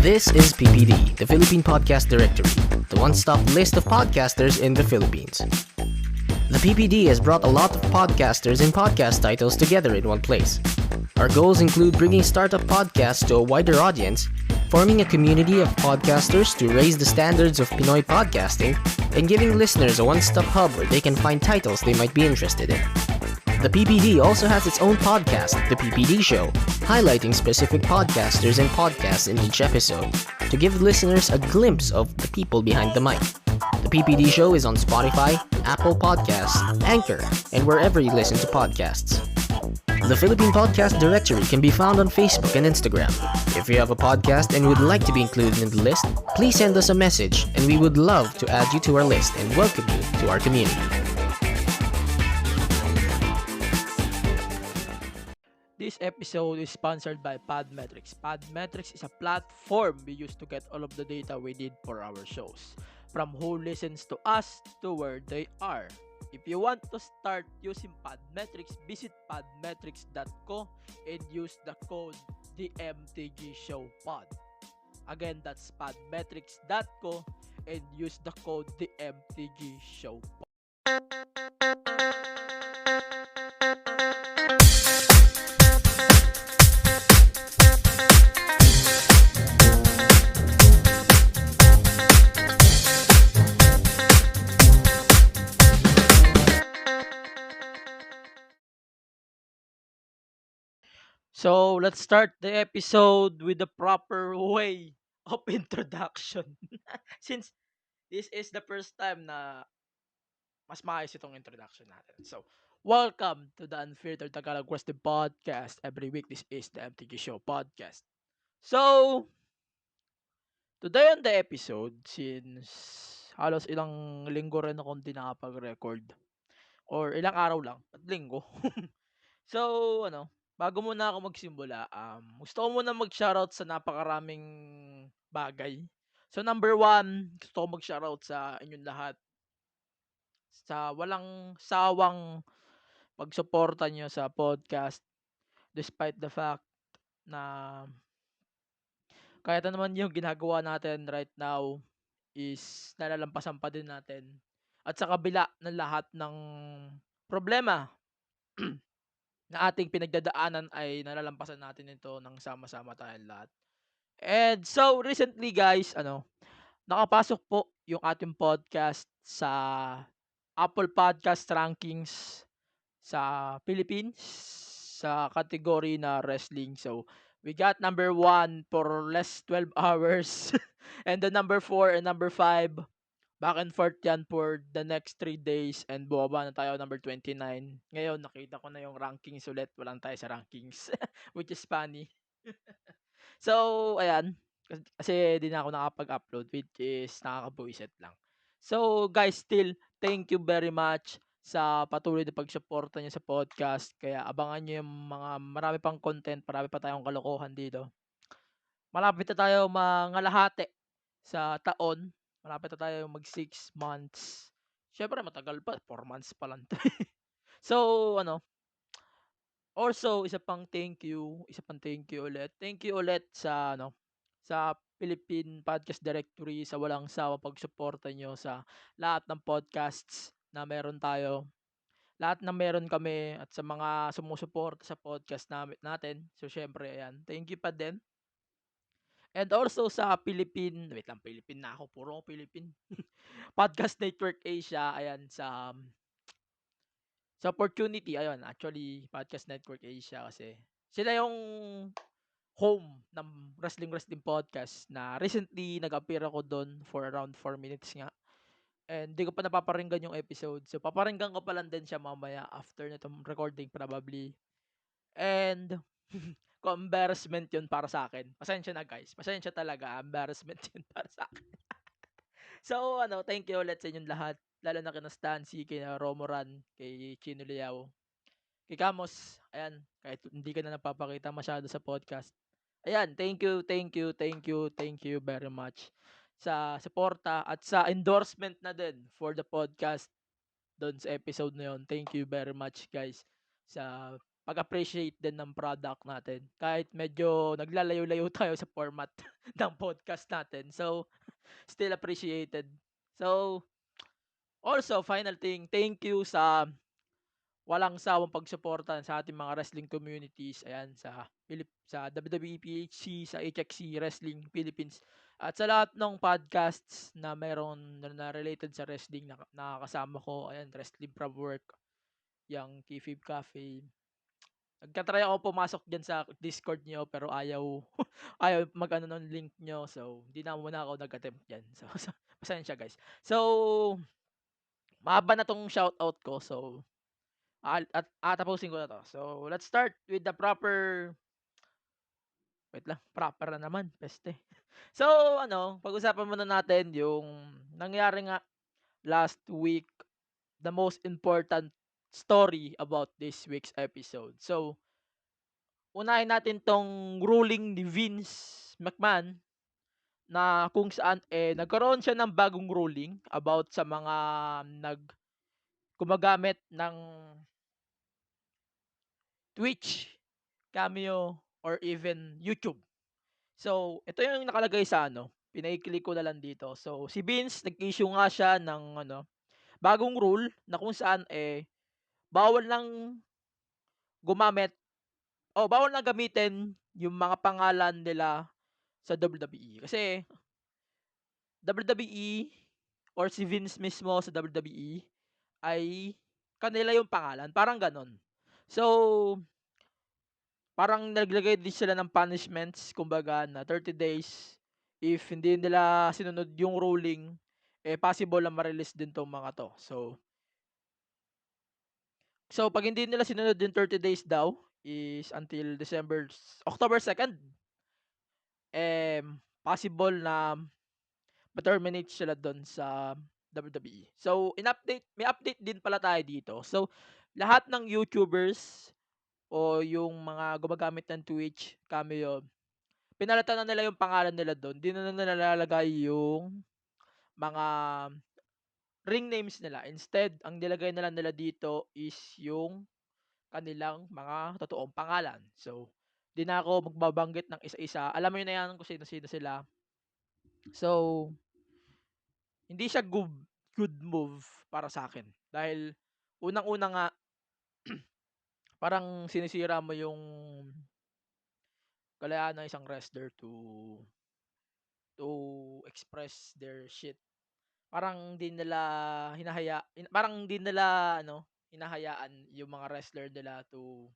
This is PPD, the Philippine Podcast Directory, the one-stop list of podcasters in the Philippines. The PPD has brought a lot of podcasters and podcast titles together in one place. Our goals include bringing startup podcasts to a wider audience, forming a community of podcasters to raise the standards of Pinoy podcasting, and giving listeners a one-stop hub where they can find titles they might be interested in. The PPD also has its own podcast, The PPD Show, highlighting specific podcasters and podcasts in each episode to give listeners a glimpse of the people behind the mic. The PPD Show is on Spotify, Apple Podcasts, Anchor, and wherever you listen to podcasts. The Philippine Podcast Directory can be found on Facebook and Instagram. If you have a podcast and would like to be included in the list, please send us a message and we would love to add you to our list and welcome you to our community. This episode is sponsored by Podmetrics. Podmetrics is a platform we use to get all of the data we need for our shows, from who listens to us to where they are. If you want to start using Podmetrics, visit podmetrics.co and use the code DMTGShowPod. Again, that's podmetrics.co and use the code DMTGShowPod. So let's start the episode with the proper way of introduction. Since this is the first time na mas maayos itong introduction natin. So, welcome to the Unfiltered Tagalog Western Podcast. Every week, this is the MTG Show Podcast. So, today on the episode, since halos ilang linggo rin akong di nakapag-record, or ilang araw lang, at linggo. So, bago muna ako magsimula, gusto ko muna mag-shoutout sa napakaraming bagay. So, number one, gusto ko mag-shoutout sa inyong lahat sa walang sawang pagsuporta nyo sa podcast despite the fact na kahit ano naman yung ginagawa natin right now is nalalampasan pa din natin. At sa kabila ng lahat ng problema na ating pinagdadaanan ay nalalampasan natin ito ng sama-sama tayong lahat. And so recently guys, nakapasok po yung ating podcast sa Apple Podcast Rankings sa Philippines sa category na wrestling. So we got number 1 for less 12 hours and the number 4 and number 5 back and forth yan for the next 3 days and bumaba na tayo number 29. Ngayon, nakita ko na yung rankings ulit. Walang tayo sa rankings. Which is funny. So, ayan. Kasi di na ako nakapag-upload which is nakakabuisit lang. So, guys, still, thank you very much sa patuloy na pagsuporta niyo sa podcast. Kaya abangan niyo yung mga marami pang content. Marami pa tayong kalokohan dito. Malapit na tayo mangalahati sa taon. Malapit na tayo mag 6 months. Siyempre matagal pa, 4 months pa lang 'to. So, also isa pang thank you ulit. Thank you ulit sa sa Philippine Podcast Directory sa walang sawang pagsuporta nyo sa lahat ng podcasts na meron tayo. Lahat na meron kami at sa mga sumusuporta sa podcast natin. So, syempre, ayan. Thank you pa din. And also sa wait lang, Philippine na ako, puro ako Philippine. Podcast Network Asia, ayan, sa opportunity, ayun, actually, Podcast Network Asia kasi sila yung home ng wrestling podcast na recently nag-appear ako doon for around 4 minutes nga. And di ko pa napaparinggan yung episode. So, paparinggan ko pa lang din siya mamaya after nitong recording probably. And, embarrassment yun para sa akin. Pasensya na guys. Pasensya talaga. Embarrassment yun para sa akin. So, thank you ulit sa inyong lahat. Lalo na kina Stancy, kina Romoran, kay Chino Liao, kay Kamos. Ayan, kahit hindi ka na napapakita masyado sa podcast. Ayan, thank you very much sa suporta at sa endorsement na din for the podcast doon sa episode na yun. Thank you very much guys sa pag-appreciate din ng product natin. Kahit medyo naglalayo-layo tayo sa format ng podcast natin. So, still appreciated. So, also, final thing, thank you sa walang sawang pagsuporta sa ating mga wrestling communities. Ayan, sa WWE PHC, sa HXC Wrestling Philippines, at sa lahat ng podcasts na meron na related sa wrestling na nakakasama ko. Ayan, Wrestling from Work, yung Kayfabe Cafe. Nagka-try ako pumasok diyan sa Discord niyo pero ayaw ayaw mag-ano ng link niyo. So, hindi na muna ako nag-attempt diyan. So, pasensya guys. So, mahaba na 'tong shoutout ko. So, tapusin ko na 'to. So, let's start with the proper wait lang, proper na naman, peste. So, pag-usapan muna natin yung nangyari nga last week, the most important story about this week's episode. So, unahin natin 'tong ruling ni Vince McMahon na kung saan, nagkaroon siya ng bagong ruling about sa mga gumagamit ng Twitch, Cameo, or even YouTube. So, ito yung nakalagay sa pinai-click ko na lang dito. So, si Vince nag-issue nga siya ng bagong rule na kung saan, bawal lang gumamit bawal na gamitin yung mga pangalan nila sa WWE. Kasi WWE or si Vince mismo sa WWE ay kanila yung pangalan, parang gano'n. So, parang naglagay din sila ng punishments, kumbaga na 30 days if hindi nila sinunod yung ruling, possible na ma-release din 'tong mga 'to. So 'pag hindi nila sinunod yung 30 days daw is until October 2nd, possible na ma-terminate sila dun sa WWE. So, may update din pala tayo dito. So, lahat ng YouTubers o yung mga gumagamit ng Twitch, Cameo, pinalitan na nila yung pangalan nila dun. 'Di na nila nalalagay yung mga ring names nila. Instead, ang nilagay na lang nila dito is yung kanilang mga totoong pangalan. So, 'di na ako magbabanggit ng isa-isa. Alam niyo na 'yan kung sino-sino sila. So, hindi siya good move para sa akin dahil unang-una nga parang sinisira mo yung kalayaan ng isang wrestler to express their shit. Parang hindi nila parang hindi nila hinahayaan yung mga wrestler nila to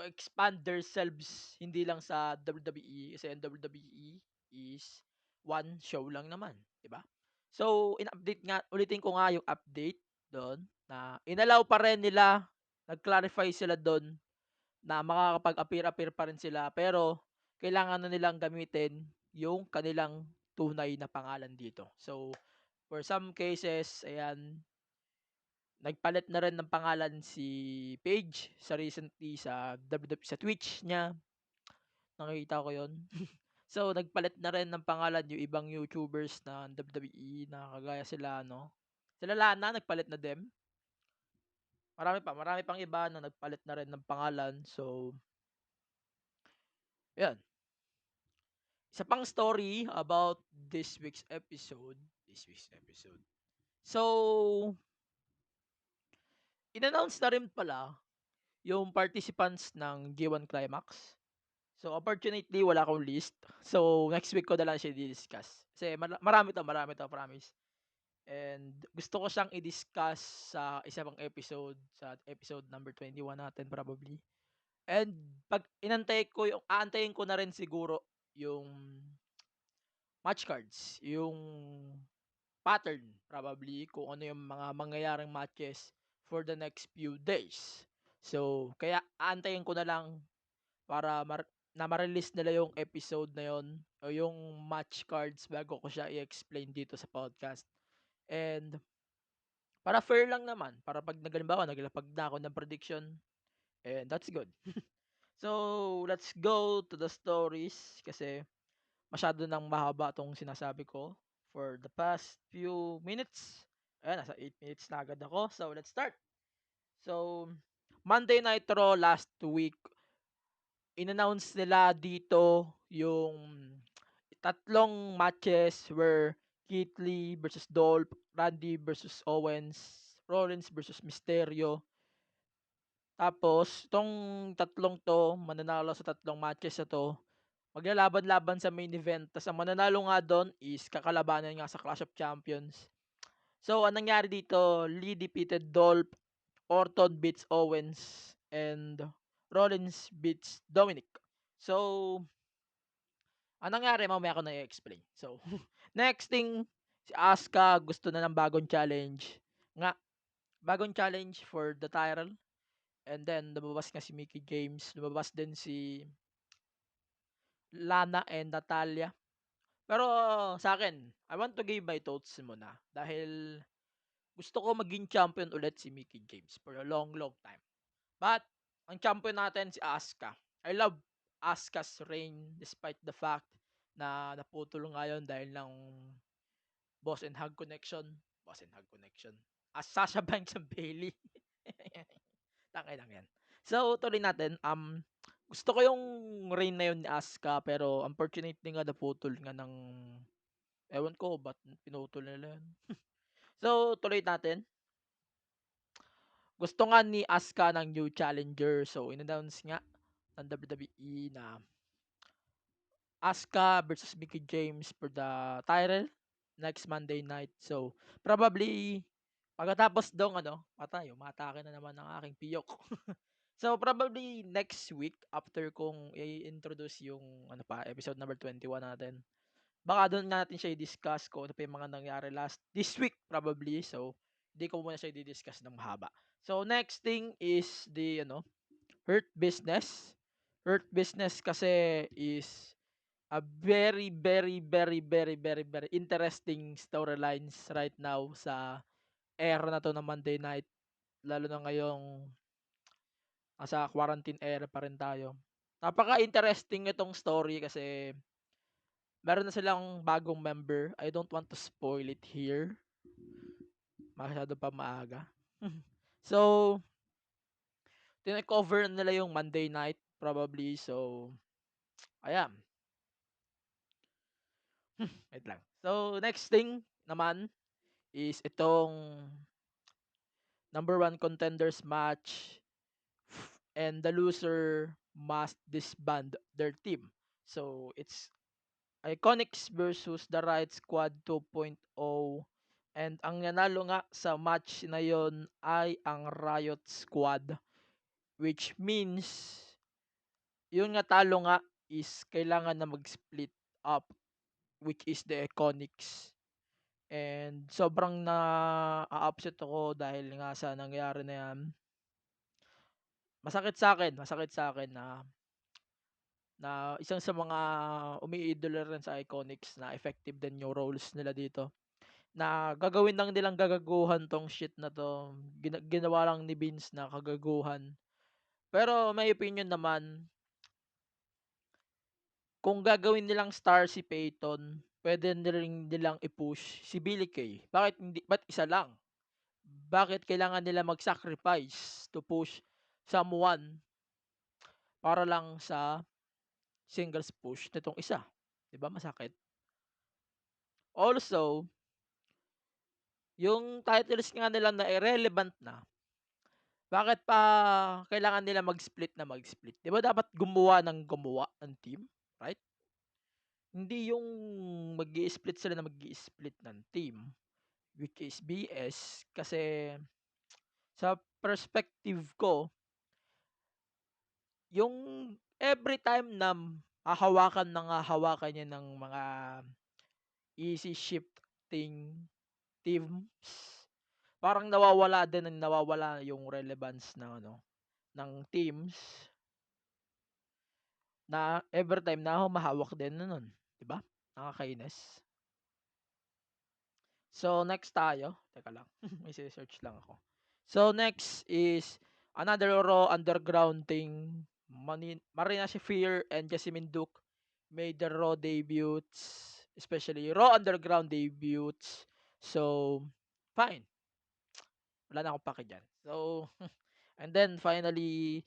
expand themselves hindi lang sa WWE kasi ang WWE is one show lang naman, 'di ba? So, in-update nga ulitin ko nga yung update do'n na inallow pa rin nila, nag-clarify sila do'n na makakapag-appear pa rin sila pero kailangan na nilang gamitin yung kanilang tunay na pangalan dito. So, for some cases, ayan, nagpalit na rin ng pangalan si Paige sa recently sa sa Twitch niya, nakita ko 'yon. So, nagpalit na rin ng pangalan yung ibang YouTubers na WWE na kagaya sila Lana nagpalit na din. Marami pang iba na nagpalit na rin ng pangalan. So, 'yan. Isa pang story about this week's episode. So, in-announce na rin pala yung participants ng G1 Climax. So, unfortunately, wala akong list. So, next week ko na lang siya i-discuss. Kasi marami to, promise. And gusto ko siyang i-discuss sa isa pang episode, sa episode number 21 natin probably. And pag aantayin ko na rin siguro yung match cards, yung pattern probably kung ano yung mga mangyayaring matches for the next few days. So, kaya aantayin ko na lang para ma-release nila yung episode na yon o yung match cards bago ko siya i-explain dito sa podcast. And para fair lang naman, para 'pag halimbawa naglapag na ako ng prediction, and that's good. So, let's go to the stories kasi masyado nang mahaba 'tong sinasabi ko for the past few minutes. Ayan, nasa 8 minutes na agad ako. So, let's start. So, Monday Night Raw last week, in-announce nila dito yung tatlong matches were Keith Lee versus Dolph, Randy versus Owens, Rollins versus Mysterio. Tapos, itong tatlong 'to, mananalo sa tatlong matches na 'to, maglalaban-laban sa main event. Tas ang mananalo nga do'n is kakalabanan nga sa Clash of Champions. So, anong nangyari dito, Lee defeated Dolph, Orton beats Owens, and Rollins beats Dominic. So, anong nangyari mamaya ko na i-explain. So, next thing, si Asuka gusto na ng bagong challenge. Nga, bagong challenge for the title. And then, lumabas nga si Mickie James. Lumabas din si Lana and Natalya. Pero sa akin, I want to give my thoughts muna. Dahil gusto ko maging champion ulit si Mickie James for a long, long time. But, ang champion natin si Asuka. I love Asuka's reign despite the fact na naputol ngayon dahil ng Boss and Hug connection. Boss and Hug connection. As Sasha Banks and Bailey. Tangay lang yan. So, tuloy natin. Gusto ko yung reign na yun ni Asuka pero unfortunately nga naputol nga ng ewan ko ba't pinutol nila yun. So, tuloy natin. Gusto nga ni Asuka ng new challenger. So, in-announce nga ng WWE na Asuka versus Mickie James for the title next Monday night. So, probably pagkatapos dong patay, umatake na naman ang aking piyok. So, probably next week after kong i-introduce yung episode number 21 natin. Baka doon nga natin siya i-discuss kung ano pa yung mga nangyari this week probably. So, hindi ko muna siya i-discuss ng mahaba. So, next thing is the Hurt Business. Hurt Business kasi is a very, very, very, very, very, very interesting storylines right now sa era na to ng Monday Night. Lalo na ngayong nasa quarantine era pa rin tayo. Napaka-interesting itong story kasi meron na silang bagong member. I don't want to spoil it here. Masyado pa maaga. So, tine-cover nila yung Monday Night probably. So, ayan. Wait lang. So, next thing naman is itong number one contenders match and the loser must disband their team. So, it's Iconics versus the Riot Squad 2.0 and ang nanalo nga sa match na yon ay ang Riot Squad, which means yung nga talo nga is kailangan na mag-split up, which is the Iconics. And sobrang na-upset ako dahil nga sa nangyari na yan. Masakit sa akin na isang sa mga umiidolo rin sa Iconics na effective din yung roles nila dito. Na gagawin lang nilang gagaguhan 'tong shit na 'to. Ginawa lang ni Vince na kagaguhan. Pero may opinion naman, kung gagawin nilang star si Peyton, puwede na rin nilang i-push si Billie Kay. Ba't isa lang? Bakit kailangan nila mag-sacrifice to push someone para lang sa singles push nitong isa, 'di ba masakit? Also, yung titles nga nila na irrelevant na, bakit pa kailangan nila mag-split na mag-split? 'Di ba dapat gumawa ng gumawa ng team, right? Hindi yung mag-i-split sila na mag-i-split ng team, which is BS kasi sa perspective ko, yung every time na hahawakan niya ng mga easy shifting teams, parang nawawala yung relevance ng ng teams na everytime na humahawak din na nun, 'di ba? Nakakainis. So next tayo, teka lang, may search lang ako. So next is another Raw underground thing. Marina Shafir and Jasmine Duke made their Raw debuts, especially Raw underground debuts. So fine, wala na akong pake diyan. So And then finally,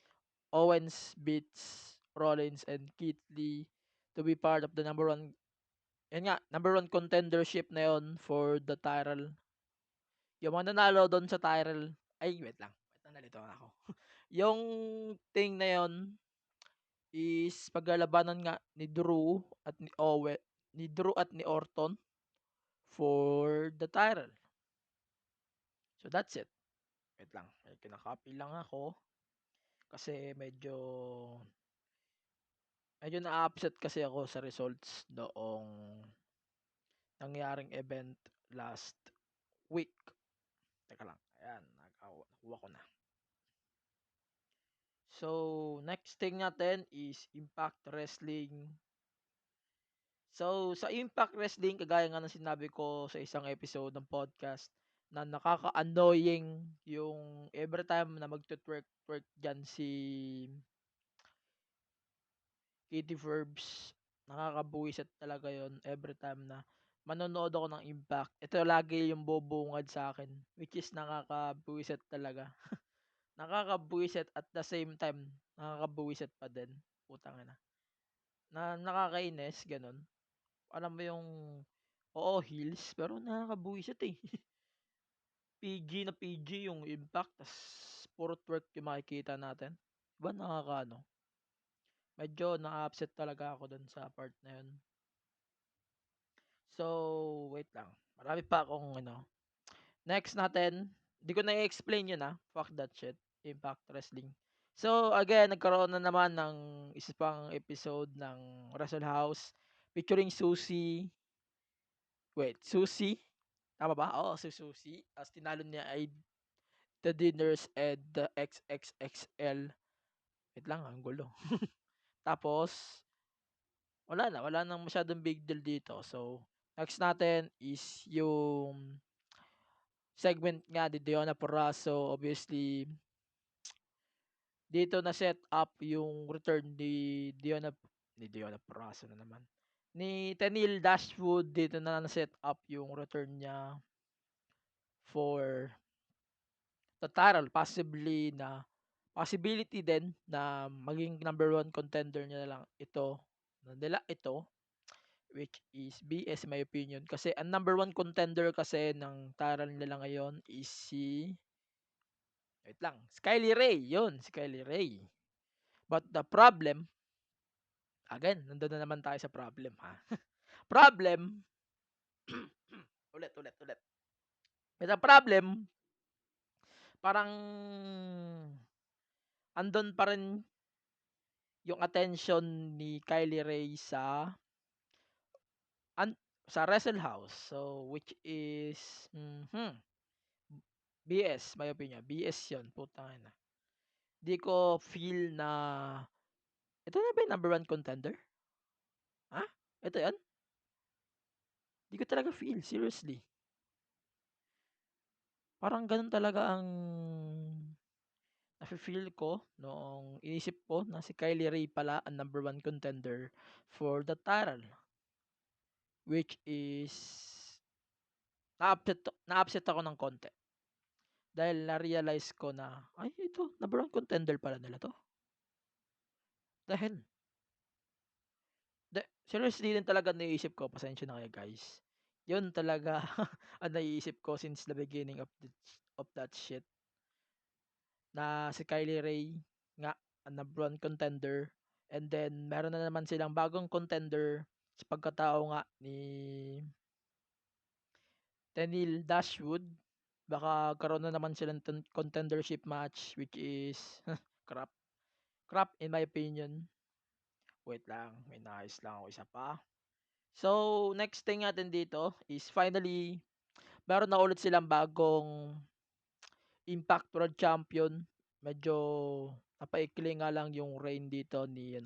Owens beats Rollins and Keith Lee to be part of the number one contendership na yon for the title. Yung mga nanalo doon sa title, ay wait lang, nalito na ako. Yung thing na yon is paglalabanan nga ni Drew at ni Orton for the title. So that's it. Wait lang, may kinakopy lang ako kasi medyo na-upset kasi ako sa results noong nangyaring event last week. Teka lang, ayan, nakuha ko na. So, next thing natin is Impact Wrestling. So, sa Impact Wrestling, kagaya nga ng sinabi ko sa isang episode ng podcast, na nakaka-annoying yung every time na magtutwerk-twerk dyan si Katie Verbs. Nakakabuwiset talaga yon every time na manonood ako ng Impact. Ito lagi yung bubungad sa akin, which is nakakabuwiset talaga. Nakakabuwiset at the same time, nakakabuwiset pa din. Putang ina. Na nakakainis, ganun. Alam mo yung, oo, heels, pero nakakabuwiset eh. PG na PG yung Impact, tas puro twerk yung makikita natin. Diba nakakaano? Medyo na-upset talaga ako dun sa part na yun. So, wait lang. Marami pa akong Next natin, di ko na-explain yun Fuck that shit. Impact Wrestling. So, again, nagkaroon na naman ng isa pang episode ng Wrestle House featuring Susie. Wait, Susie? Tama ba? Oo, si Susie. As tinalo niya ay The Dinners and the XXXL. Wait lang, ang gulo. Tapos, wala nang masyadong big deal dito. So, next natin is yung segment nga ni Diona Porraso. Obviously, dito na set up yung return ni Diona Porraso na naman. Ni Tenille Dashwood, dito na set up yung return niya for the title. Possibility din na maging number one contender niya na lang ito, which is BS in my opinion. Kasi ang number one contender kasi ng title nila ngayon is wait lang, Kylie Ray. Yun, si Kylie Ray. But the problem, again, nandun na naman tayo sa problem Problem, ulit. But the problem, parang andun pa rin yung attention ni Kylie Ray sa Wrestle House. So, which is BS, my opinion. BS yun, putang ina. Di ko feel na ito na ba yung number one contender? Ha? Ito yan? Di ko talaga feel, seriously. Parang ganun talaga ang nafe-feel ko noong inisip ko na si Kylie Ray pala ang number one contender for the title. Which is na-upset ako ng konti. Dahil na-realize ko na, ay ito, number one contender pala nila to. Dahil, seriously din talaga naiisip ko, pasensya na kayo guys. Yun talaga ang naiisip ko since the beginning of that shit. Na si Kylie Ray nga ang number one contender. And then, meron na naman silang bagong contender sa pagkatao nga ni Tenille Dashwood. Baka karoon na naman silang contendership match which is crap. Crap in my opinion. Wait lang, may nais lang ako isa pa. So, next thing natin dito is finally, meron na ulit silang bagong Impact World Champion. Medyo napaikli nga lang yung reign dito ni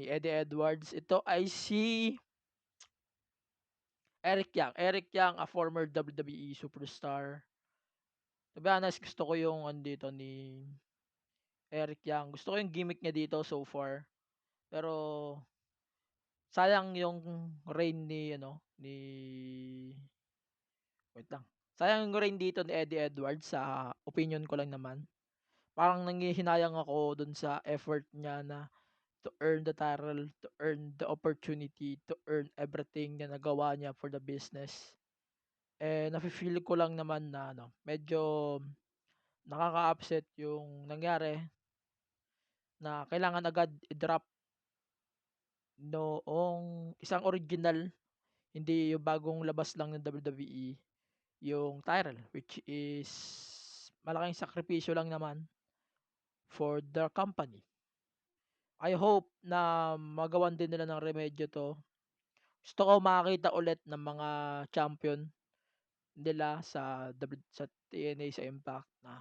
Eddie Edwards. Ito ay si Eric Young. Eric Young, a former WWE superstar. To be honest, gusto ko yung andito ni Eric Young. Gusto ko yung gimmick niya dito so far. Pero sayang yung reign ni wait lang. Sayang yung reign dito ni Eddie Edwards sa opinion ko lang naman. parang nanghihinayang ako dun sa effort niya na to earn the title, to earn the opportunity, to earn everything na nagawa niya for the business. Nafi-feel ko lang naman na ano, medyo nakaka-upset yung nangyari na kailangan agad i-drop noong isang original, hindi yung bagong labas lang ng WWE, yung title, which is malaking sakripisyo lang naman for the company. I hope na magawan din nila ng remedyo 'to. Gusto ko makakita ulit ng mga champion nila sa TNA, sa Impact na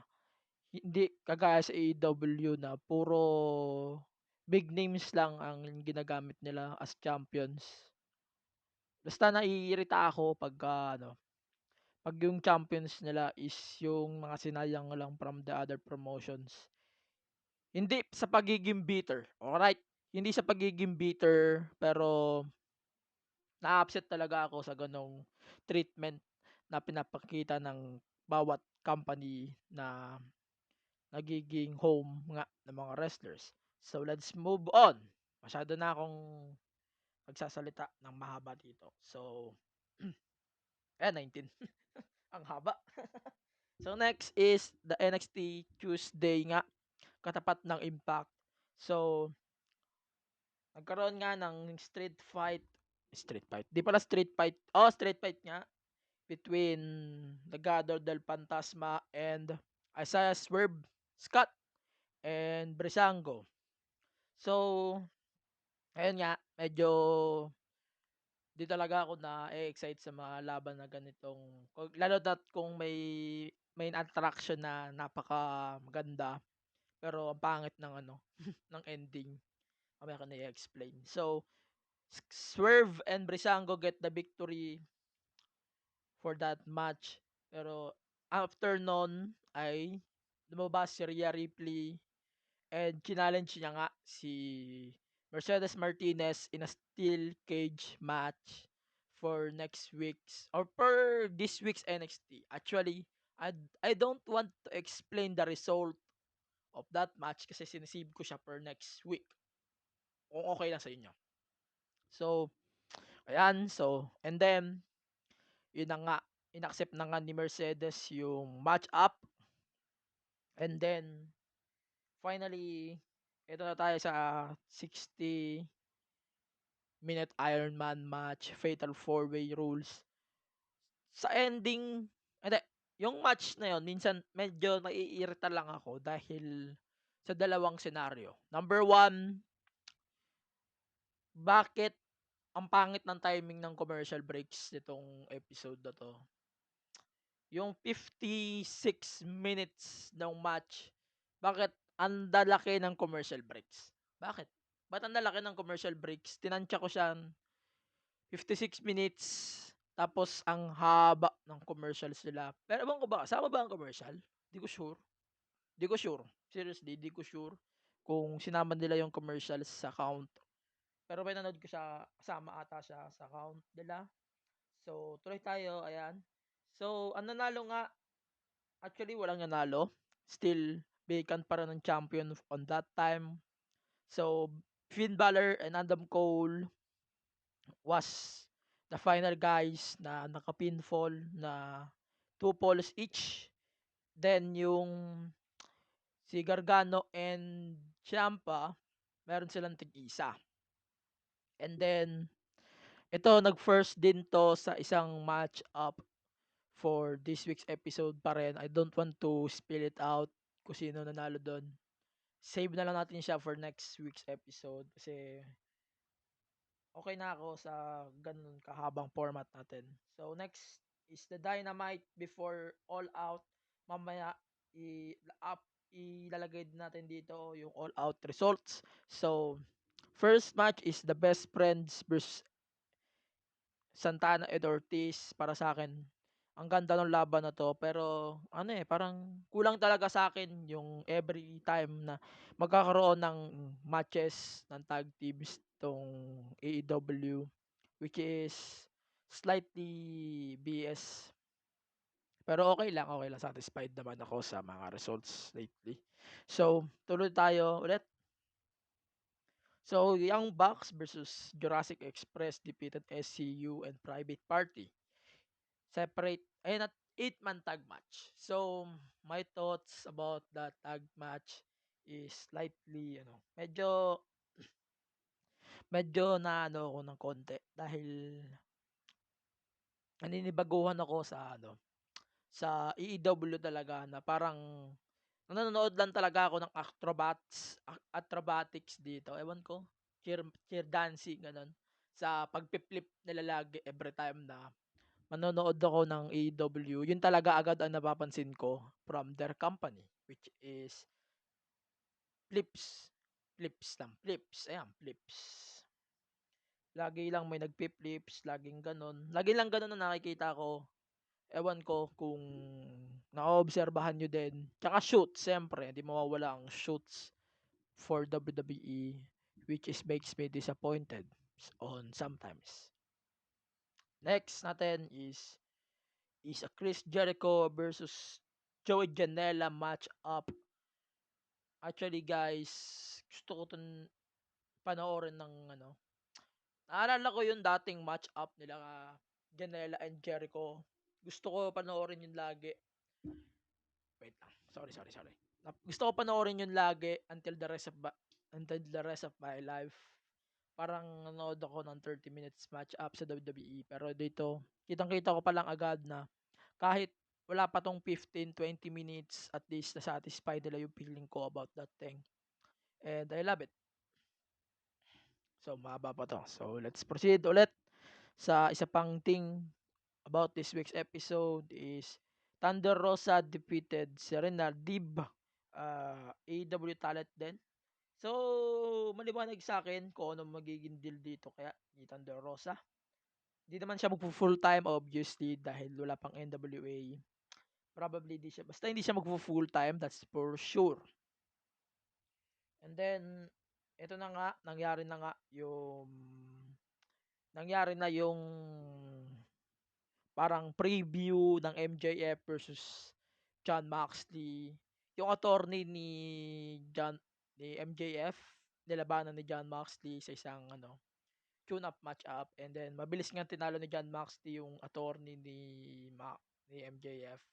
hindi kagaya sa AEW na puro big names lang ang ginagamit nila as champions. Basta naiirita ako pagka ano, 'pag yung champions nila is yung mga sinayang lang from the other promotions. Hindi sa pagiging bitter, alright? Hindi sa pagiging bitter, pero na-upset talaga ako sa gano'ng treatment na pinapakita ng bawat company na nagiging home nga ng mga wrestlers. So, let's move on. Masyado na akong nagsasalita ng mahaba dito. So, ayan 19. Ang haba. So, next is the NXT Tuesday nga, katapat ng Impact. So, nagkaroon nga ng street fight, 'di pala street fight, street fight nga between Legado del Fantasma and Isaiah Swerve Scott and Breezango. So, ayun nga, medyo 'di talaga ako na-e-excite sa mga laban na ganitong lalo na't kung may main attraction na napakaganda, pero ang pangit ng ano, ng ending. Mamaya ko na i-explain. So, Swerve and Breezango get the victory for that match. Pero after nun ay lumabas si Rhea Ripley and challenge niya nga si Mercedes Martinez in a steel cage match for next week's or for this week's NXT. Actually, I don't want to explain the result of that match kasi sinisave ko siya for next week. Kung okay lang sa inyo. So, ayan. So, and then, yun na nga, inaccept na nga ni Mercedes yung match up. And then, finally, ito na tayo sa 60-minute Iron Man match, Fatal 4-Way Rules. Sa ending, hindi, yung match na yun, minsan medyo naiirita lang ako dahil sa dalawang senaryo. Number one, bakit ang pangit ng timing ng commercial breaks nitong episode na 'to. Yung 56 minutes ng match, bakit ang lalaki ng commercial breaks? Bakit? Ba't ang lalaki ng commercial breaks? Tinantya ko siyang 56 minutes, tapos ang haba ng commercials nila. Pero ewan ko ba, kasama ba ang commercial? Di ko sure. Di ko sure. Seriously, di ko sure kung sinama nila yung commercials sa count. Pero pinanood ko siya, kasama ata siya sa count nila. So, tuloy tayo, ayan. So, ang nanalo nga, actually walang nanalo. Still, vacant pa rin ng champion on that time. So, Finn Balor and Adam Cole was the final guys na naka-pinfall na 2 falls each. Then, yung si Gargano and Ciampa, meron silang tig-isa. And then, ito, nag-first din 'to sa isang match up for this week's episode pa rin. I don't want to spill it out kung sino nanalo dun. Save na lang natin siya for next week's episode kasi okay na ako sa ganun kahabang format natin. So, next is the Dynamite before All Out. Mamaya ilalagay din natin dito yung All Out results. So, first match is the Best Friends versus Santana and Ortiz. Para sa akin, ang ganda ng laban na 'to, pero ano, parang kulang talaga sa akin yung every time na magkakaroon ng matches ng tag teams 'tong AEW, which is slightly BS. Pero okay lang, satisfied naman ako sa mga results lately. So, tuloy tayo ulit. So, Young Bucks versus Jurassic Express defeated SCU and Private Party. Separate ayun at 8-man tag match. So, my thoughts about that tag match is slightly medyo naano ako ng konti dahil naninibaguhan ako sa EEW talaga na parang nanonood lang talaga ako ng acrobatics dito, ewan ko, cheer dancing gano'n, sa pagpi-flip nila lagi every time na manonood ako ng AEW. Yun talaga agad ang napapansin ko from their company, which is flips, ayan flips. Lagi lang may nagpi-flips, laging gano'n. Lagi lang gano'n ang nakikita ko. Ewan ko kung naoobserbahan niyo din. Tsaka shoots, siyempre hindi mawawala ang shoots for WWE, which is makes me disappointed on sometimes. Next natin is a Chris Jericho versus Joey Janela match up. Actually guys, gusto ko 'tong panoorin ng naalala ko yung dating match up nila Janela and Jericho. Gusto ko panoorin yun lagi. Wait lang. Sorry. Gusto ko panoorin yun lagi until the rest of my life. Parang nanood ako ng 30 minutes match up sa WWE, pero dito kitang-kita ko pa lang agad na kahit wala pa 'tong 15-20 minutes, at least na-satisfy nila yung feeling ko about that thing, and I love it. So, mahaba pa 'to. So, let's proceed ulit sa isa pang thing about this week's episode is Thunder Rosa defeated Serena Deeb, AEW talent din. So, maliwanag sa akin kung ano magiging deal dito kaya ni Thunder Rosa. Hindi naman siya magfu-full time obviously dahil wala pang NWA. Probably basta hindi siya magfu-full time, that's for sure. And then ito na nga, nangyari na yung parang preview ng MJF versus John Moxley. Yung attorney ni MJF, nilabanan ni John Moxley sa isang tune-up match-up, and then mabilis nga tinalo ni John Moxley yung attorney ni MJF.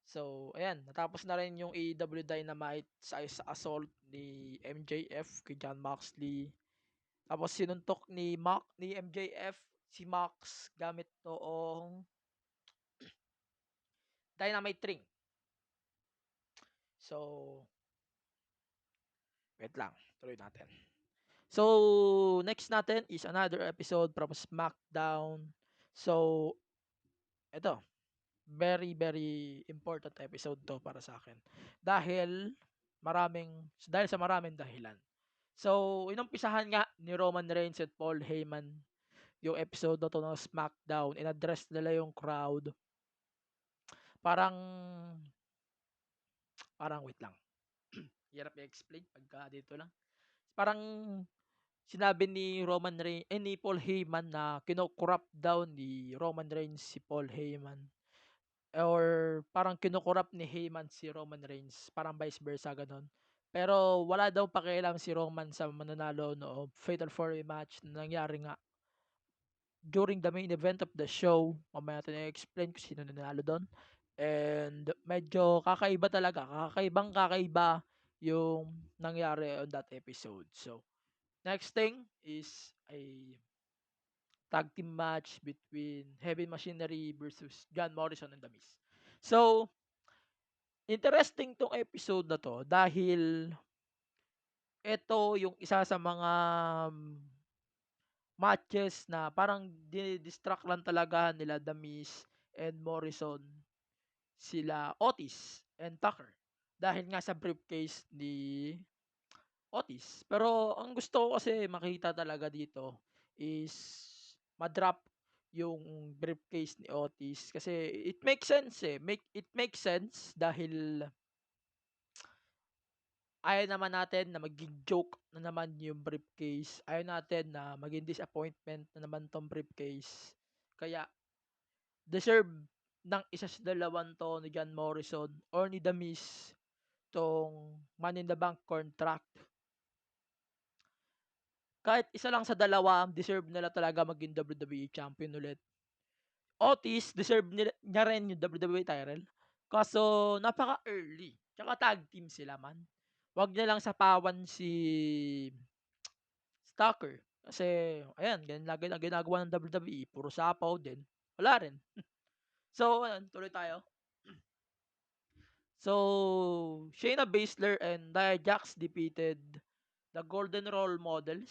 So, ayan, natapos na rin yung AEW Dynamite sa assault ni MJF kay John Moxley. Tapos sinuntok ni MJF si Mox gamit noong Dynamite ring. So, wait lang, tuloy natin. So, next natin is another episode from SmackDown. So, ito, very very important episode to para sa akin. Dahil sa maraming dahilan. So, inumpisahan nga ni Roman Reigns at Paul Heyman yung episode na to ng SmackDown. In-address nila yung crowd. Parang wait lang. Hirap i-explain pagka dito lang. Parang sinabi ni Paul Heyman na kino-corrupt daw ni Roman Reigns si Paul Heyman. Or parang kino-corrupt ni Heyman si Roman Reigns. Parang vice versa, ganun. Pero wala daw pakialam si Roman sa mananalo no Fatal 4-Way match na nangyari nga during the main event of the show. Mamaya natin i-explain kung sino nanalo doon. And medyo kakaibang-kakaiba yung nangyari on that episode. So, next thing is a tag team match between Heavy Machinery versus John Morrison and The Miz. So, interesting tong episode na to dahil ito yung isa sa mga matches na parang dinidistract lang talaga nila The Miz and Morrison sila Otis and Tucker dahil nga sa briefcase ni Otis. Pero ang gusto ko kasi makita talaga dito is ma-drop yung briefcase ni Otis kasi it makes sense it makes sense dahil ayaw naman natin na maging joke na naman yung briefcase. Ayaw natin na maging disappointment na naman tong briefcase. Kaya deserve ng isa sa dalawan 'to ni John Morrison or ni The Miz 'tong Money in the Bank contract. Kahit isa lang sa dalawa, deserve nila talaga maging WWE champion ulit. Otis, deserve niya rin yung WWE title. Kaso napaka-early, tsaka tag team sila man. Wag niya lang sapawan si Stalker. Kasi ayan, ganyan lagi ang ginagawa ng WWE, puro sapaw din. Wala rin. So ayun, tuloy tayo. So, Shayna Baszler and Nia Jax defeated the Golden Role Models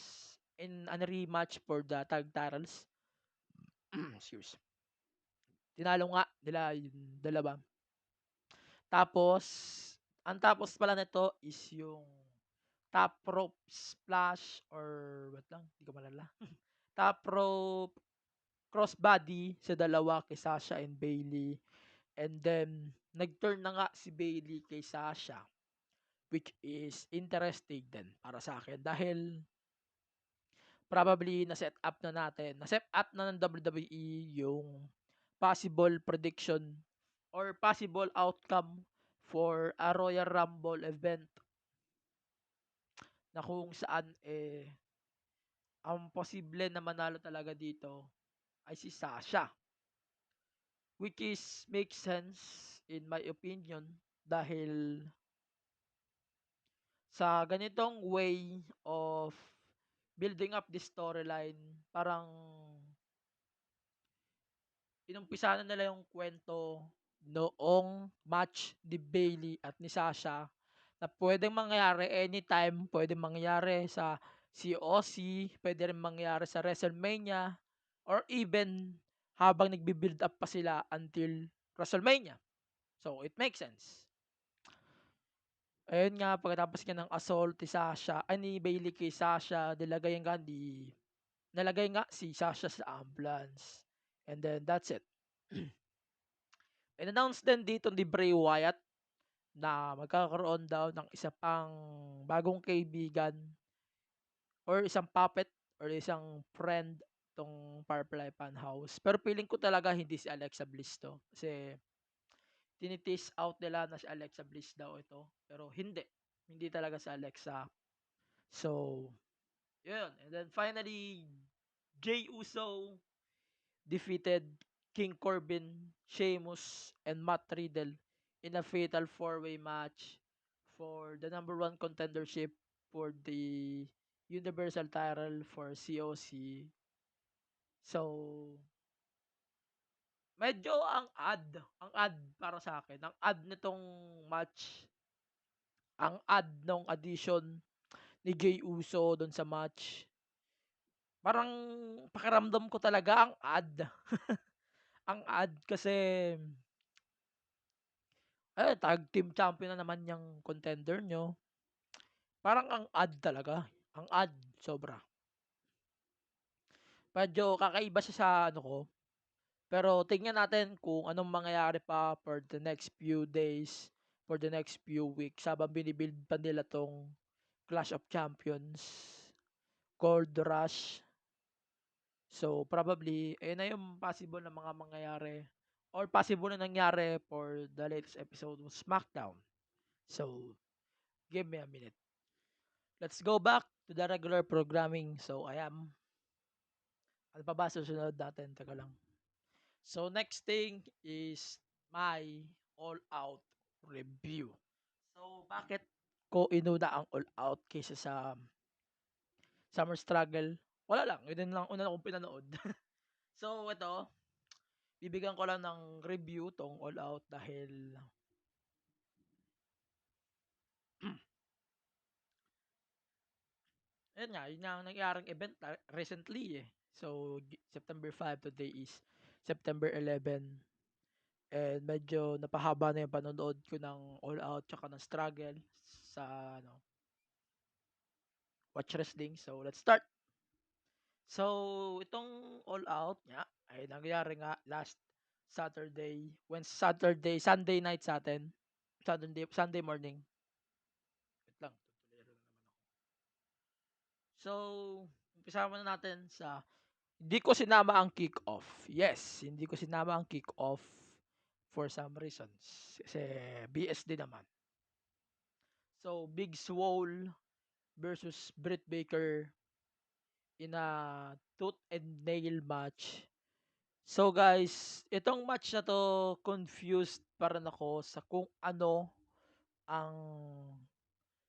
in a rematch for the tag titles. Excuse. Tinalo nga nila yung dalawa. Tapos, ang tapos pala nito is yung top rope splash or what lang, hindi ko malala. Top rope crossbody sa dalawa kay Sasha and Bailey. And then, nag-turn na nga si Bailey kay Sasha, which is interesting din para sa akin dahil probably na-set up na ng WWE yung possible prediction or possible outcome for a Royal Rumble event na kung saan ang posible na manalo talaga dito ay si Sasha, which is makes sense in my opinion dahil sa ganitong way of building up this storyline, parang inumpisa na nila yung kwento noong match ni Bailey at ni Sasha na pwedeng mangyari anytime, pwedeng mangyari sa COC, pwede rin mangyari sa WrestleMania, or even habang nagbi-build up pa sila until WrestleMania. So, it makes sense. Ayun nga, pagkatapos nga ng assault ni Sasha, ay ni Bailey kay Sasha, nalagay nga si Sasha sa ambulance. And then, that's it. In-announce din dito ni Bray Wyatt na magkakaroon daw ng isa pang bagong kaibigan or isang puppet or isang friend tong Firefly Funhouse. Pero feeling ko talaga hindi si Alexa Bliss to. Kasi tinitis out nila na si Alexa Bliss daw ito. Pero hindi. Hindi talaga si Alexa. So, yun. And then finally, Jey Uso defeated King Corbin, Sheamus, and Matt Riddle in a fatal four-way match for the number one contendership for the Universal title for COC. So, medyo ang ad para sa akin, ang ad nitong match, ang ad nung addition ni Jey Uso doon sa match, parang pakiramdam ko talaga ang ad. Ang ad kasi tag team champion na naman yung contender nyo. Parang ang ad talaga. Ang ad, sobra. Medyo kakaiba siya sa ano ko. Pero tingnan natin kung anong mangyayari pa for the next few days, for the next few weeks, habang binibuild pa nila tong Clash of Champions, Gold Rush. So, probably, ayun na yung possible na mga mangyayari or possible na nangyari for the latest episode of SmackDown. So, give me a minute. Let's go back to the regular programming. So, ano pa ba susunod natin? Teka lang. So, next thing is my all-out review. So, bakit ko inuna ang all-out kaysa sa Summer Struggle? Wala lang. Yun lang una kong pinanood. So, ito, bibigyan ko lang ng review tong all-out dahil ayun nga, yun nga ang nangyaring event recently eh. So, September 5, today is September 11. And medyo napahaba na yung panonood ko ng All Out tsaka ng Struggle sa Watch Wrestling. So, let's start. So, itong All Out nga ay nangyari nga last Saturday, Sunday night sa atin. Sunday morning. Wait lang, tutulero na naman ako. So, umpisa muna natin sa hindi ko sinama ang kick-off. Yes, hindi ko sinama ang kick-off for some reasons. Kasi BS din naman. So, Big Swole versus Britt Baker in a tooth and nail match. So guys, itong match na to, confused pa rin ako sa kung ano ang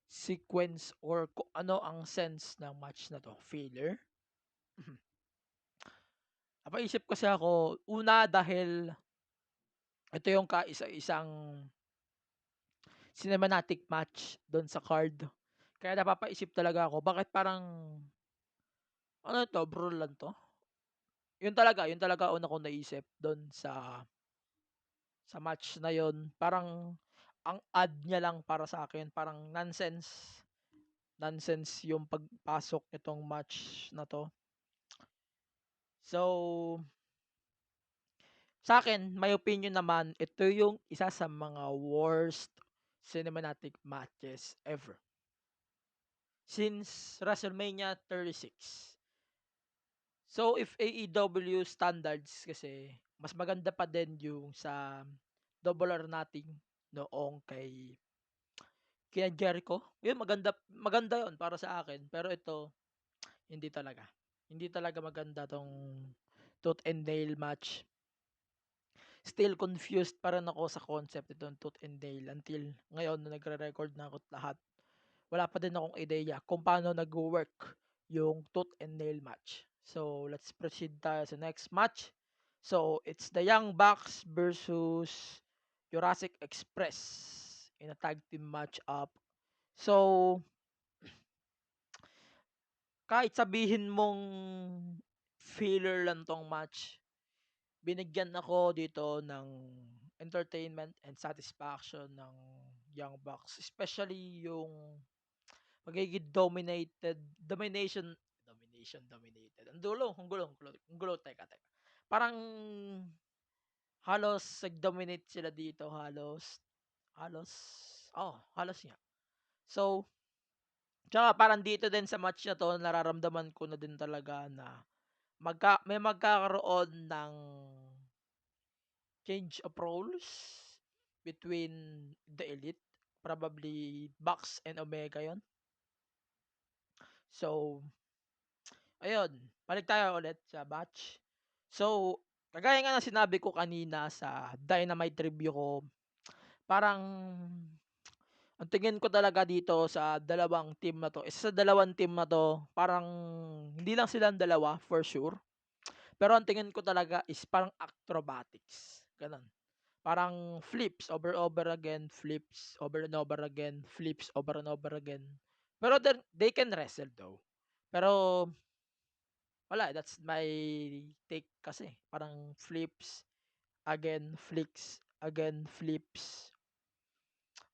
sequence or kung ano ang sense ng match na to. Filler? Napaisip kasi ako, una dahil ito yung kaisa-isang cinematic match doon sa card. Kaya napapaisip talaga ako, bakit parang, ano to, brawl lang to? Yun talaga una kong naisip doon sa match na yon. Parang ang odd niya lang para sa akin, parang nonsense. Nonsense yung pagpasok nitong match na to. So, sa akin, my opinion naman, ito yung isa sa mga worst cinematic matches ever. Since WrestleMania 36. So, if AEW standards kasi, mas maganda pa din yung sa Double or Nothing noong kay Jericho. Yun, maganda, maganda yon para sa akin. Pero ito, hindi talaga. Hindi talaga maganda tong tooth and nail match. Still confused pa rin ako sa concept nitong tooth and nail until ngayon na nagre-record na ako lahat. Wala pa din akong ideya kung paano nag-work yung tooth and nail match. So, let's proceed tayo sa next match. So, it's the Young Bucks versus Jurassic Express in a tag team match up. So, kahit sabihin mong filler lang tong match, binigyan ako dito ng entertainment and satisfaction ng Young Bucks, especially yung magiging dominated. Ang gulo, teka. Parang halos nag-dominate sila dito, halos, halos nga. So, tsaka parang dito din sa match na to, nararamdaman ko na din talaga na may magkakaroon ng change of roles between the elite. Probably Bucks and Omega yon. So, ayun, balik tayo ulit sa match. So, kagaya nga ng sinabi ko kanina sa Dynamite review ko, parang ang tingin ko talaga dito sa dalawang team na to, isa sa dalawang team na to, parang hindi lang silang dalawa for sure. Pero ang tingin ko talaga is parang acrobatics. Ganun. Parang flips over again, flips over and over again, flips over and over again. Pero they can wrestle though. Pero wala, that's my take kasi. Parang flips, again flicks, again flips.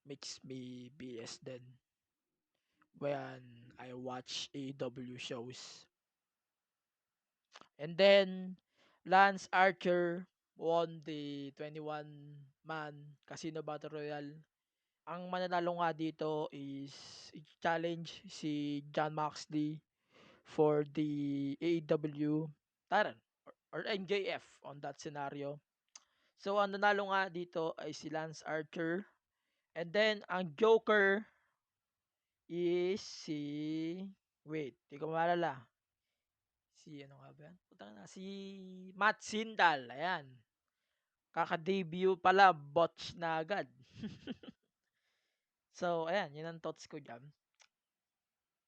Makes me BS then when I watch AEW shows. And then Lance Archer won the 21-man Casino Battle Royale. Ang mananalo nga dito is challenge si John Moxley for the AEW title or NJF on that scenario. So ang nanalo nga dito ay si Lance Archer. And then ang Joker is di ko maalala. Si ano nga ba yan? Putang na, si Matt Sindal. Ayan. Kaka-debut pala, botch na agad. So, ayan, yun ang thoughts ko dyan.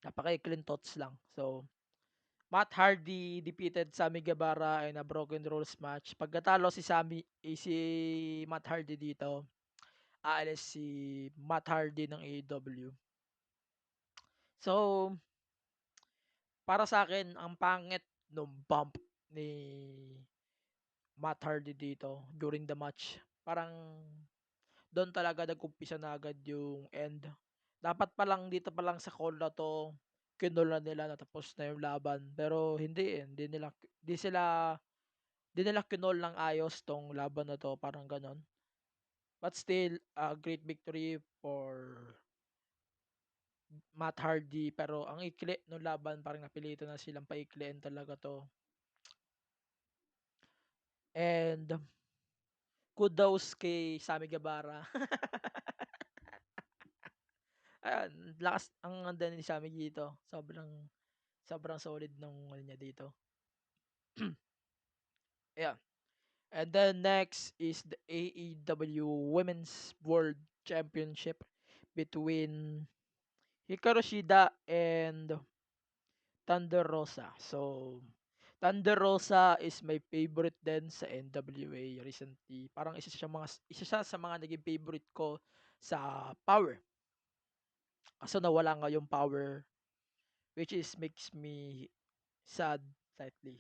Napaka-clean thoughts lang. So, Matt Hardy defeated Sammy Guevara in a Broken Rules match. Pagkatalo si Matt Hardy dito, aalis si Matt Hardy ng AEW. So, para sa akin, ang pangit nung bump ni Matt Hardy dito during the match. Parang doon talaga nag-umpisa na agad yung end. Dapat pa lang dito pa lang sa call na to, kinol na nila na tapos na yung laban. Pero hindi eh. Hindi nila kinol ng ayos tong laban na to. Parang ganon. But still, a great victory for Matt Hardy. Pero ang ikli ng laban, parang napilitan na silang paikliin talaga to. And kudos kay Sammy Guevara. Ayan, lakas ang ano din ni Sammy dito, sobrang sobrang solid nung ano niya dito. Ayan, and then next is the AEW Women's World Championship between Hikaru Shida and Thunder Rosa. So, Thunder Rosa is my favorite din sa NWA recently. Parang isa siya sa mga naging favorite ko sa Power. Kaso nawala nga yung Power, which is makes me sad slightly.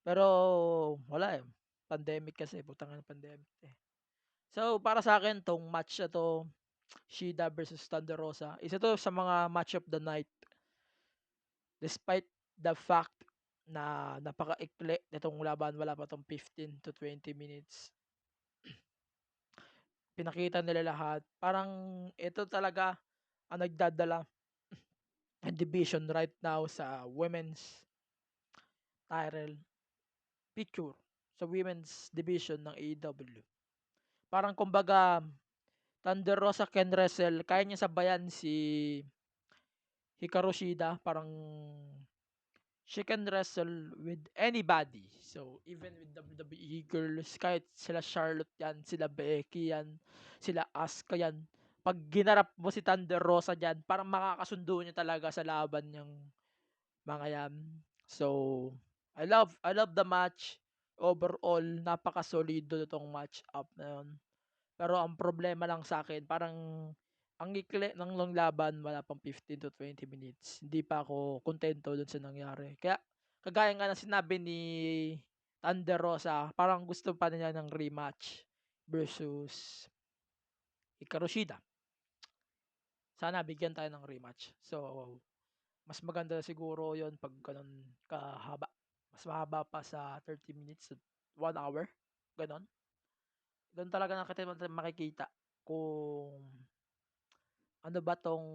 Pero wala eh. Pandemic kasi, putang ina pandemic eh. So, para sa akin tong match na 'to, Shida versus Thunder Rosa, isa 'to sa mga match of the night. Despite the fact na napakaikli nitong laban, wala pa 'tong 15 to 20 minutes. Pinakita nila lahat. Parang ito talaga ang nagdadala ng division right now sa women's title picture, sa women's division ng AEW. Parang kumbaga, Thunder Rosa can wrestle, kaya niya sabayan si Hikaru Shida, parang she can wrestle with anybody. So, even with WWE girls, kahit sila Charlotte yan, sila Becky yan, sila Asuka yan, pag ginarap mo si Thunder Rosa dyan, parang makakasundo niya talaga sa laban niyang mga yan. So, I love the match. Overall, napaka-solido nitong match up na yun. Pero ang problema lang sa akin, parang ang ikli ng long laban, wala pang 15 to 20 minutes. Hindi pa ako kontento dun sa nangyari. Kaya, kagaya nga ng sinabi ni Thunder Rosa, parang gusto pa niya ng rematch versus Hikaru Shida. Sana bigyan tayo ng rematch. So, mas maganda siguro yon pag ganun kahaba. Mas mahaba pa sa 30 minutes, 1 hour. Ganon. Doon talaga natin makikita kung ano ba 'tong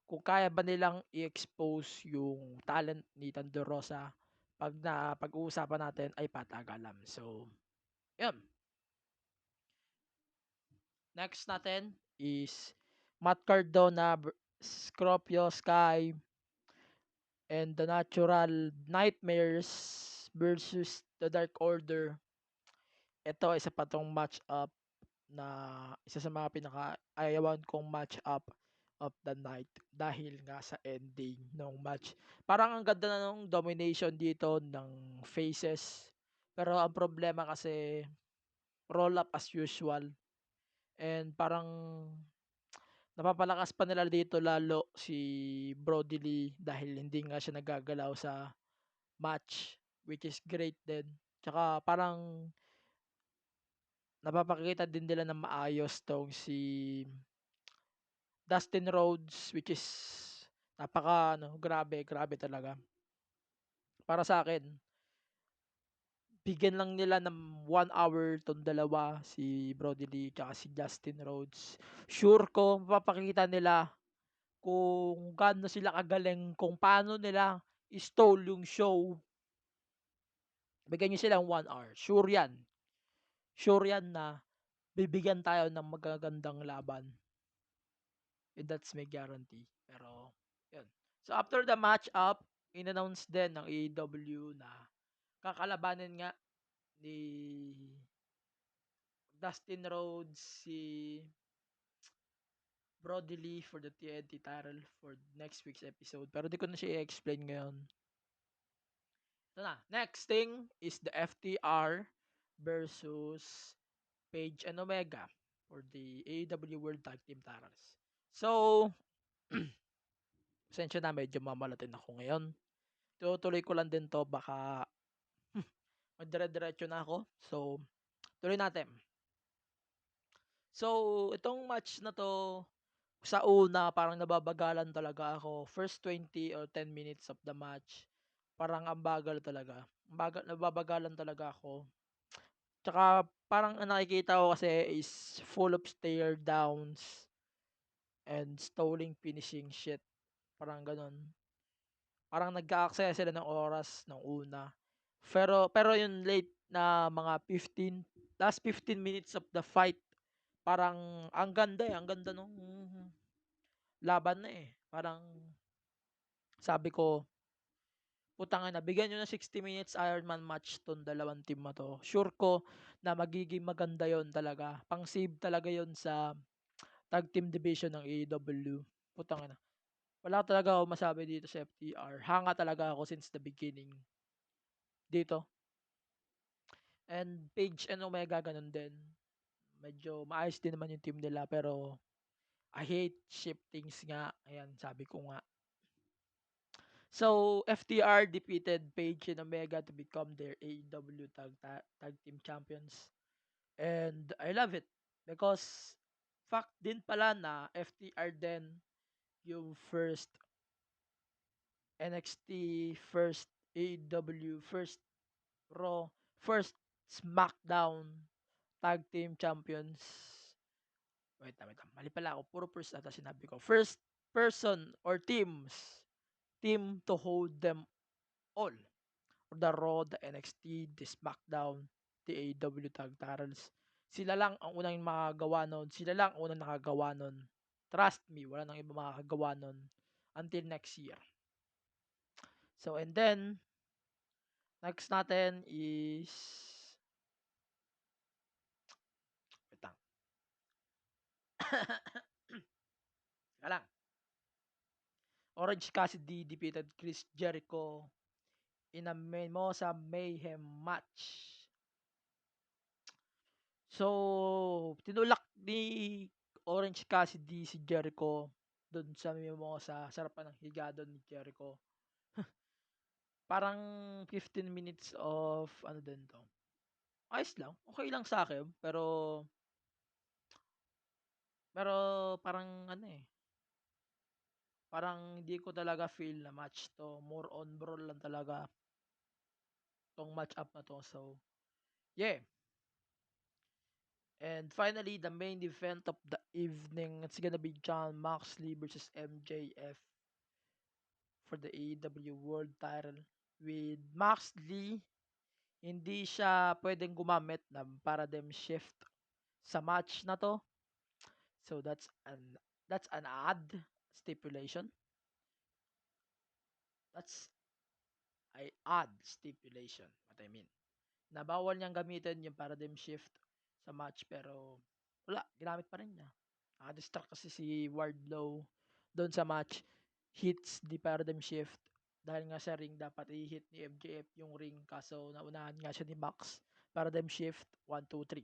kung kaya ba nilang i-expose yung talent ni Thunder Rosa 'pag pag-uusapan natin ay patagalan. So, 'yun. Next natin is Matt Cardona, Scorpio Sky, and the Natural Nightmares versus the Dark Order. Ito isa pa 'tong match up na isa sa mga pinaka-ayawan kong match up of the night dahil nga sa ending ng match. Parang ang ganda na nung domination dito ng faces. Pero ang problema kasi roll up as usual and parang napapalakas pa nila dito lalo si Brody Lee dahil hindi nga siya nagagalaw sa match, which is great din. Tsaka parang napapakita din nila na maayos 'tong si Dustin Rhodes, which is napaka-ano, grabe, grabe talaga. Para sa akin, bigyan lang nila ng 1 hour 'tong dalawa, si Brody Lee tsaka si Dustin Rhodes. Sure ko mapapakita nila kung gaano sila kagaling, kung paano nila i-stole yung show. Bigyan niyo silang 1 hour, sure yan na bibigyan tayo ng magagandang laban. And that's my guarantee. Pero, yun. So, after the match up, in-announce din ng AEW na kakalabanin nga ni Dustin Rhodes si Brody Lee for the TNT title for next week's episode. Pero di ko na siya i-explain ngayon. Ito na. Next thing is the FTR versus Page and Omega for the AEW World Tag Team titles. So, pasensya na, medyo mamalatin ako ngayon. Tutuloy ko lang din 'to, baka magdire-diretso na ako. So, tuloy natin. So, itong match na 'to, sa una parang nababagalan talaga ako. First 20 or 10 minutes of the match, parang ang bagal talaga. Nababagalan talaga ako. Tsaka parang ang nakikita ko kasi is full of stare downs and stalling finishing shit, parang gano'n. Parang nag-aaksaya sila ng oras nung una. Pero yung late na mga 15 last 15 minutes of the fight, parang ang ganda nung laban na eh. Parang sabi ko, putang ina, bigyan niyo ng 60 minutes Iron Man match 'tong dalawang team na 'to. Sure ko na magiging maganda 'yon talaga. Pang-save talaga 'yon sa tag team division ng AEW. Putang ina. Wala talaga akong masabi dito sa FTR. Hanga talaga ako since the beginning dito. And Page and Omega gano'n din. Medyo maayos din naman yung team nila pero I hate shiftings nga. Ayan, sabi ko nga. So, FTR defeated Page and Omega to become their AEW tag team champions. And I love it because fact din pala na FTR din yung first NXT, first AEW, first Raw, first SmackDown tag team champions. Wait lang. Mali pala ako. Puro first ata sinabi ko. First person or team to hold them all. The Raw, the NXT, the SmackDown, the AEW Tag Titles. Sila lang ang unang makagawa nun. Sila lang ang unang nakagawa nun. Trust me, wala nang iba makakagawa nun until next year. So, and then, next natin is... Wait lang. Teka lang. Orange Cassidy defeated Chris Jericho in a Mimosa Mayhem match. So, tinulak ni Orange Cassidy si Jericho doon sa Mimosa. Sarap pa ng higa doon ni Jericho. Parang 15 minutes of ano din to. Ayos lang. Okay lang sa akin. Pero parang ano eh. Parang hindi ko talaga feel na match to. More on brawl lang talaga tong match up na to. So, yeah. And finally, the main event of the evening, it's gonna be Jon Moxley versus MJF for the AEW World Title. With Moxley, hindi siya pwedeng gumamit ng paradigm shift sa match na to. So that's an odd stipulation. That's a odd stipulation, what I mean. Na bawal niyang gamitin yung paradigm shift sa match pero wala, ginamit pa rin niya. Distract kasi si Wardlow doon sa match, hits the paradigm shift dahil nga sa ring dapat i-hit ni MJF yung ring kaso naunahan nga siya ni Max. Paradigm shift 1 2 3.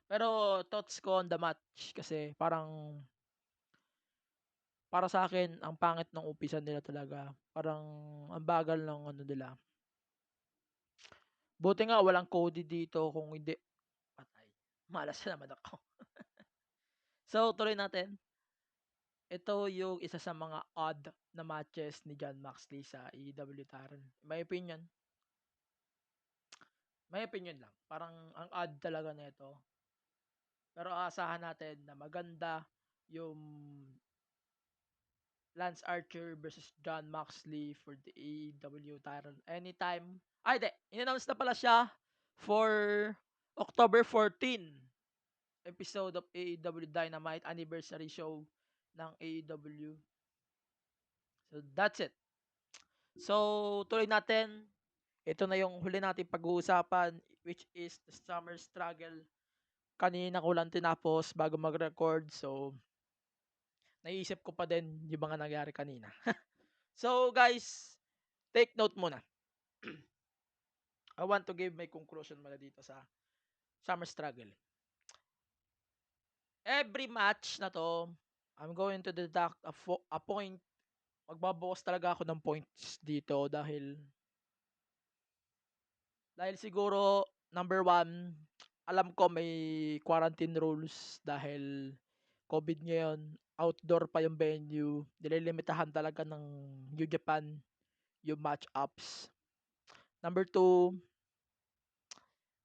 Pero thoughts ko on the match kasi parang para sa akin ang pangit ng umpisa nila talaga. Parang ang bagal ng ano nila. Buti nga walang Cody dito kung hindi patay. Malas na naman ako. So tuloy natin. Ito yung isa sa mga odd na matches ni Jon Moxley sa AEW Taron. My opinion lang. Parang ang odd talaga nito. Pero aasahan natin na maganda yung Lance Archer versus Jon Moxley for the AEW title anytime. Ay, di. In-announce na pala siya for October 14 episode of AEW Dynamite anniversary show ng AEW. So, that's it. So, tuloy natin. Ito na yung huli natin pag-uusapan which is the summer struggle. Kanina ko lang tinapos bago mag-record. So, naisip ko pa din yung mga nangyari kanina. So, guys, take note muna. I want to give my conclusion muna dito sa summer struggle. Every match na to, I'm going to deduct a point. Magbabawas talaga ako ng points dito dahil siguro number one, alam ko may quarantine rules dahil COVID ngayon, outdoor pa yung venue, nililimitahan talaga ng New Japan yung match-ups. Number two,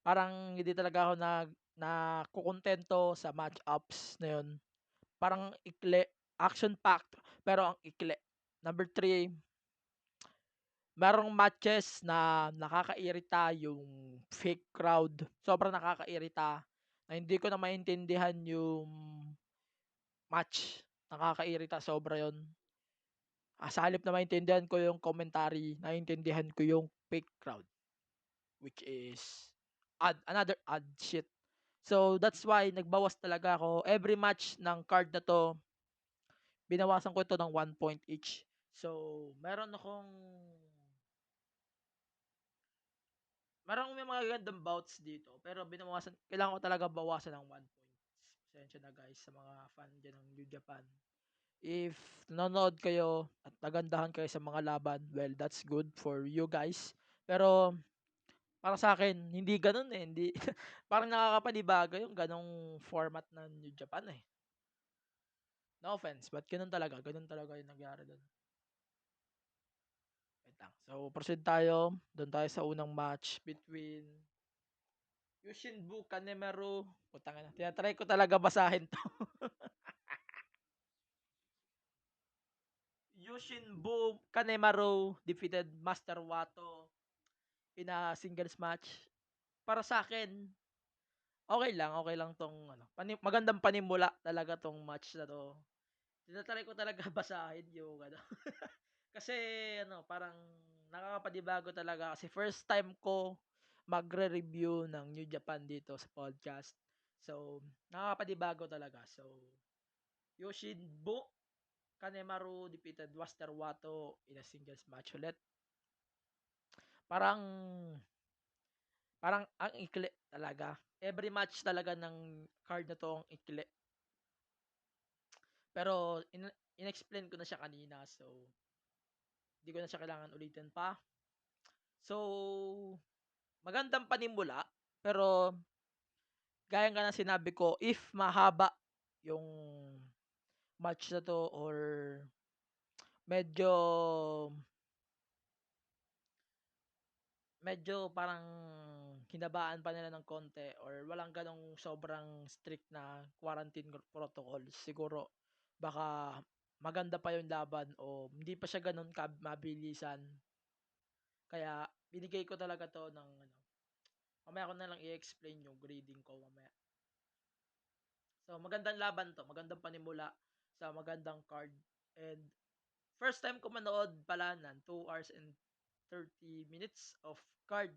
parang hindi talaga ako nakukontento sa match-ups na yun. Parang ikli, action-packed, pero ang ikli. Number three, merong matches na nakakairita yung fake crowd. Sobrang nakakairita na hindi ko na maintindihan yung match. Nakakairita, sobra yon. Sa halip na maintindihan ko yung commentary, naiintindihan ko yung fake crowd, which is another odd shit. So that's why nagbawas talaga ako. Every match ng card na to, binawasan ko ito ng 1 point each. So, may mga gandang bouts dito, pero kailangan ko talaga bawasan ng 1 point. Pasensya na guys sa mga fan dyan ng New Japan. If nanonood kayo at nagandahan kayo sa mga laban, well, that's good for you guys. Pero para sa akin, hindi ganoon eh. Hindi, parang nakakapanibago yung ganong format ng New Japan eh. No offense, but ganun talaga yung nangyari doon. Wait lang. So, proceed tayo. Doon tayo sa unang match between Yoshinbu Kanemaru. Putang ina. Tinatry ko talaga basahin to. Yoshinbu Kanemaru defeated Master Wato in a singles match. Para sa akin, okay lang tong magandang panimula talaga tong match na to. Tinatry ko talaga basahin yung kasi parang nakakapanibago talaga kasi first time ko magre-review ng New Japan dito sa podcast. So, nakakapanibago talaga. So, Yoshinbu Kanemaru defeated Master Wato in a singles match ulit. Parang parang ang ikli talaga. Every match talaga ng card na to ang ikli. Pero inexplain ko na siya kanina, so hindi ko na siya kailangan ulitin pa. So, magandang panimula, pero gaya nga ng sinabi ko, if mahaba yung match na to or medyo medyo parang hinabaan pa nila ng konti or walang ganong sobrang strict na quarantine protocol, siguro baka maganda pa yung laban o hindi pa siya ganon mabilisan. Kaya binigay ko talaga to ng mamaya ko na lang i-explain yung grading ko mamaya. So magandang laban to, magandang panimula sa magandang card. And first time ko manood pala ng 2 hours and 30 minutes of card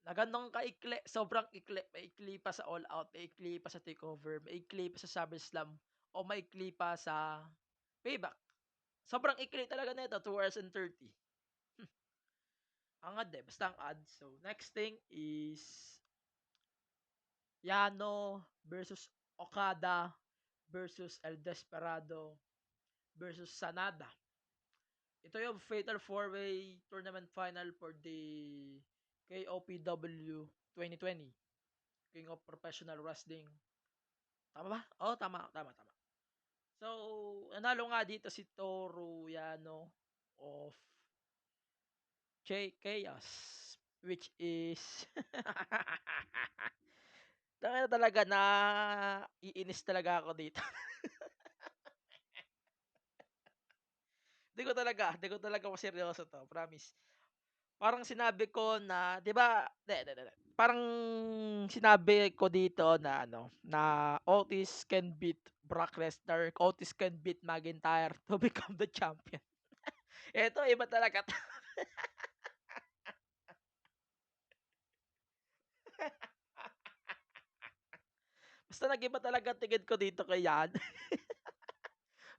na ganong kaikli, sobrang ikli. Maikli pa sa All Out, maikli pa sa Takeover, maikli pa sa SummerSlam, o maikli pa sa Payback. Sobrang ikli talaga nito, 2 hours and 30. Ang ad eh, basta ang ad. So, next thing is Yano versus Okada versus El Desperado versus Sanada. Ito yung Fatal 4-Way Tournament Final for the KOPW 2020. King of Professional Wrestling. Tama ba? Oo, tama. So, nanalo nga dito si Toru Yano of Chaos, which is talaga na iinis talaga ako dito. Di ko talaga seryoso to, promise. Parang sinabi ko na, 'di ba, di. Parang sinabi ko dito na na Otis can beat Brock Lesnar, Otis can beat McIntyre to become the champion. Eto iba talaga. Basta nag-iba talaga tingin ko dito kay Yan.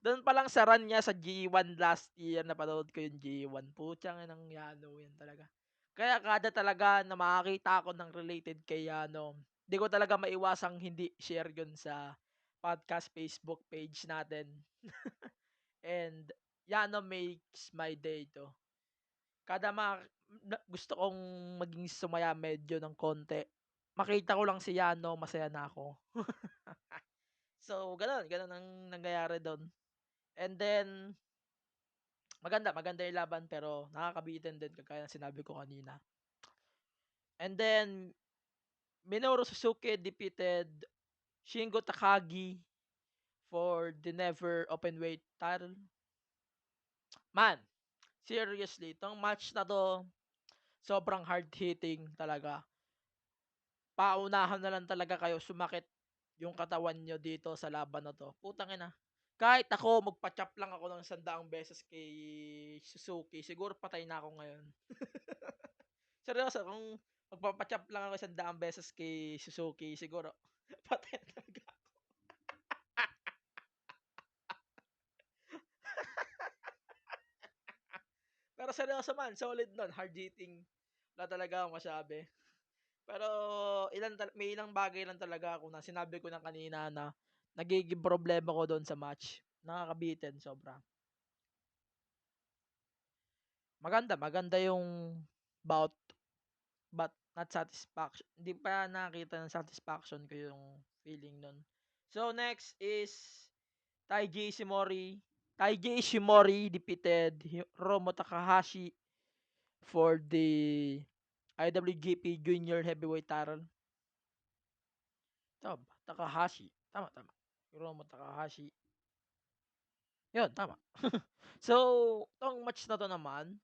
Doon pa lang sa run niya sa G1 last year, napanood ko yung G1. Putyang inang Yano yan talaga. Kaya kada talaga na makakita ako ng related kay Yano, hindi ko talaga maiwasang hindi share yun sa podcast Facebook page natin. And Yano makes my day to. Kada gusto kong maging sumaya medyo ng konti, makita ko lang si Yano, masaya na ako. So, ganun ang nangyayari doon. And then, maganda yung laban pero nakakabitin din kagaya ng sinabi ko kanina. And then, Minoru Suzuki defeated Shingo Takagi for the never open weight title. Man, seriously, itong match na 'to, sobrang hard-hitting talaga. Paunahan na lang talaga kayo sumakit yung katawan niyo dito sa laban na 'to. Putang ina, kahit ako magpa-chop lang ako ng 100 beses kay Suzuki, siguro patay na ako ngayon. Seryoso, kung magpapa-chop lang ako 100 beses kay Suzuki, siguro patay na talaga ako. Pero seryoso man, solid nun, hard-hitting, wala talaga akong masabi. Pero may ilang bagay lang talaga ako na sinabi ko na kanina na nagiging problema ko dun sa match. Nakakabitin sobra. Maganda yung bout, but not satisfaction. Hindi pa nakita ng satisfaction ko yung feeling nun. So next is Taiji Ishimori. Taiji Ishimori defeated Hiromu Takahashi for the IWGP Junior Heavyweight title. Tama ba? Takahashi. Tama. Hiromu Takahashi. Yun, tama. So, tong match na 'to naman,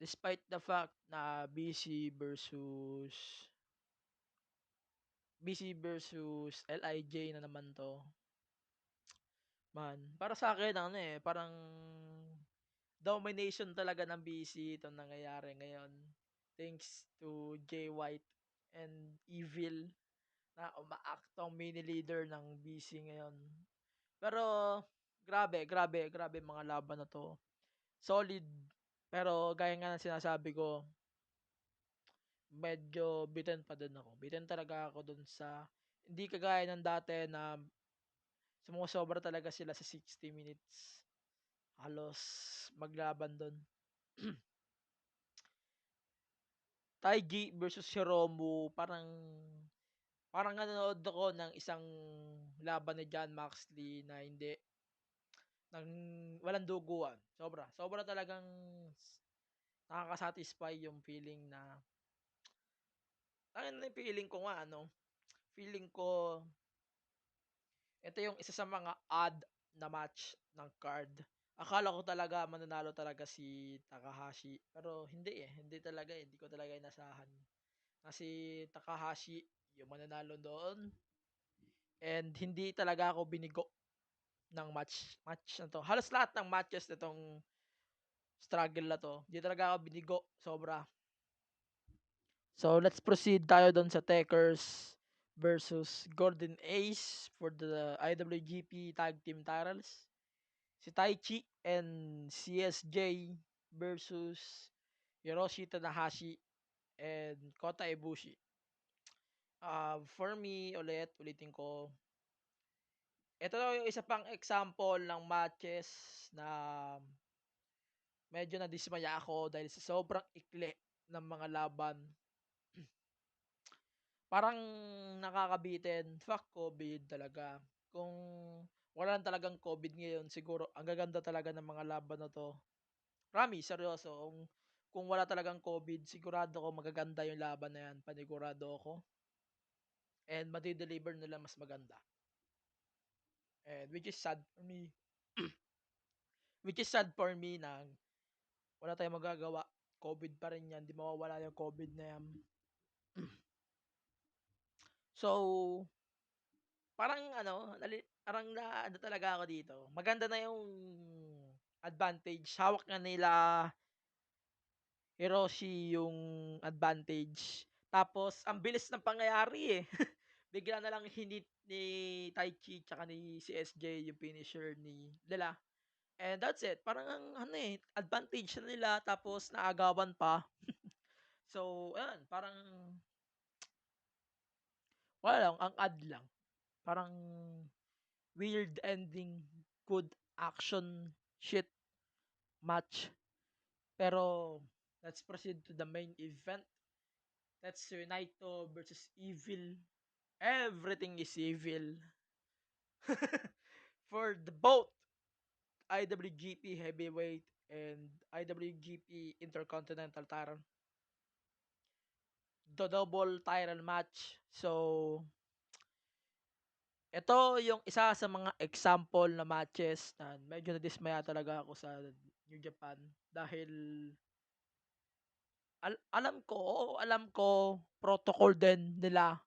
despite the fact na BC versus LIJ na naman 'to, man, para sa akin ano, parang domination talaga ng BC itong nangyayari ngayon. Thanks to Jay White and Evil na umaaktong mini leader ng BC ngayon. Pero grabe mga laban na 'to. Solid, pero gaya nga ng sinasabi ko, medyo bitin pa din ako. Bitin talaga ako dun sa hindi kagaya ng dati na sumosobra talaga sila sa 60 minutes. Halos maglaban dun. Taiji versus Hiromu, parang parang nanonood ako ng isang laban ni Jon Moxley na hindi ng walang duguan. Sobra talagang nakaka-satisfy yung feeling na ang feeling ko nga ano, feeling ko ito yung isa sa mga odd na match ng card. Akala ko talaga mananalo talaga si Takahashi, pero hindi hindi talaga hindi ko talaga inasahan na si Takahashi yung mananalo doon, and hindi talaga ako binigo ng match na 'to. Halos lahat ng matches nitong struggle na 'to, hindi talaga ako binigo, sobra. So, let's proceed tayo doon sa Takers versus Golden Ace for the IWGP Tag Team titles. Si Taichi and CSJ versus Hiroshi Tanahashi and Kota Ibushi. For me, ulitin ko, ito yung isa pang example ng matches na medyo nadismaya ako dahil sa sobrang ikli ng mga laban. Parang nakakabitin, fuck COVID talaga. Kung wala lang talagang COVID ngayon, siguro ang gaganda talaga ng mga laban na 'to. Promise, seryoso, kung wala talagang COVID, sigurado ako magaganda yung laban na 'yan, panigurado ako. And made-deliver nila mas maganda. And which is sad for me. Which is sad for me na wala tayong magagawa. COVID pa rin 'yan, 'di mawawala yung COVID na 'yan. So, parang ano, parang naano talaga ako dito. Maganda na yung advantage. Hawak na nila Hiroshi yung advantage. Tapos ang bilis ng pangyayari, eh. Bigla na lang hinit ni Taichi tsaka ni CSJ yung finisher nila. And that's it. Parang ang ano, advantage na nila tapos naagawan pa. So, ayun, parang wala lang, ang odd lang. Parang weird ending, good action shit match. Pero let's proceed to the main event. That's Naito versus Evil. Everything is evil. For the both IWGP Heavyweight and IWGP Intercontinental title. The double title match. So, ito yung isa sa mga example na matches na medyo nadismaya talaga ako sa New Japan dahil alam ko protocol din nila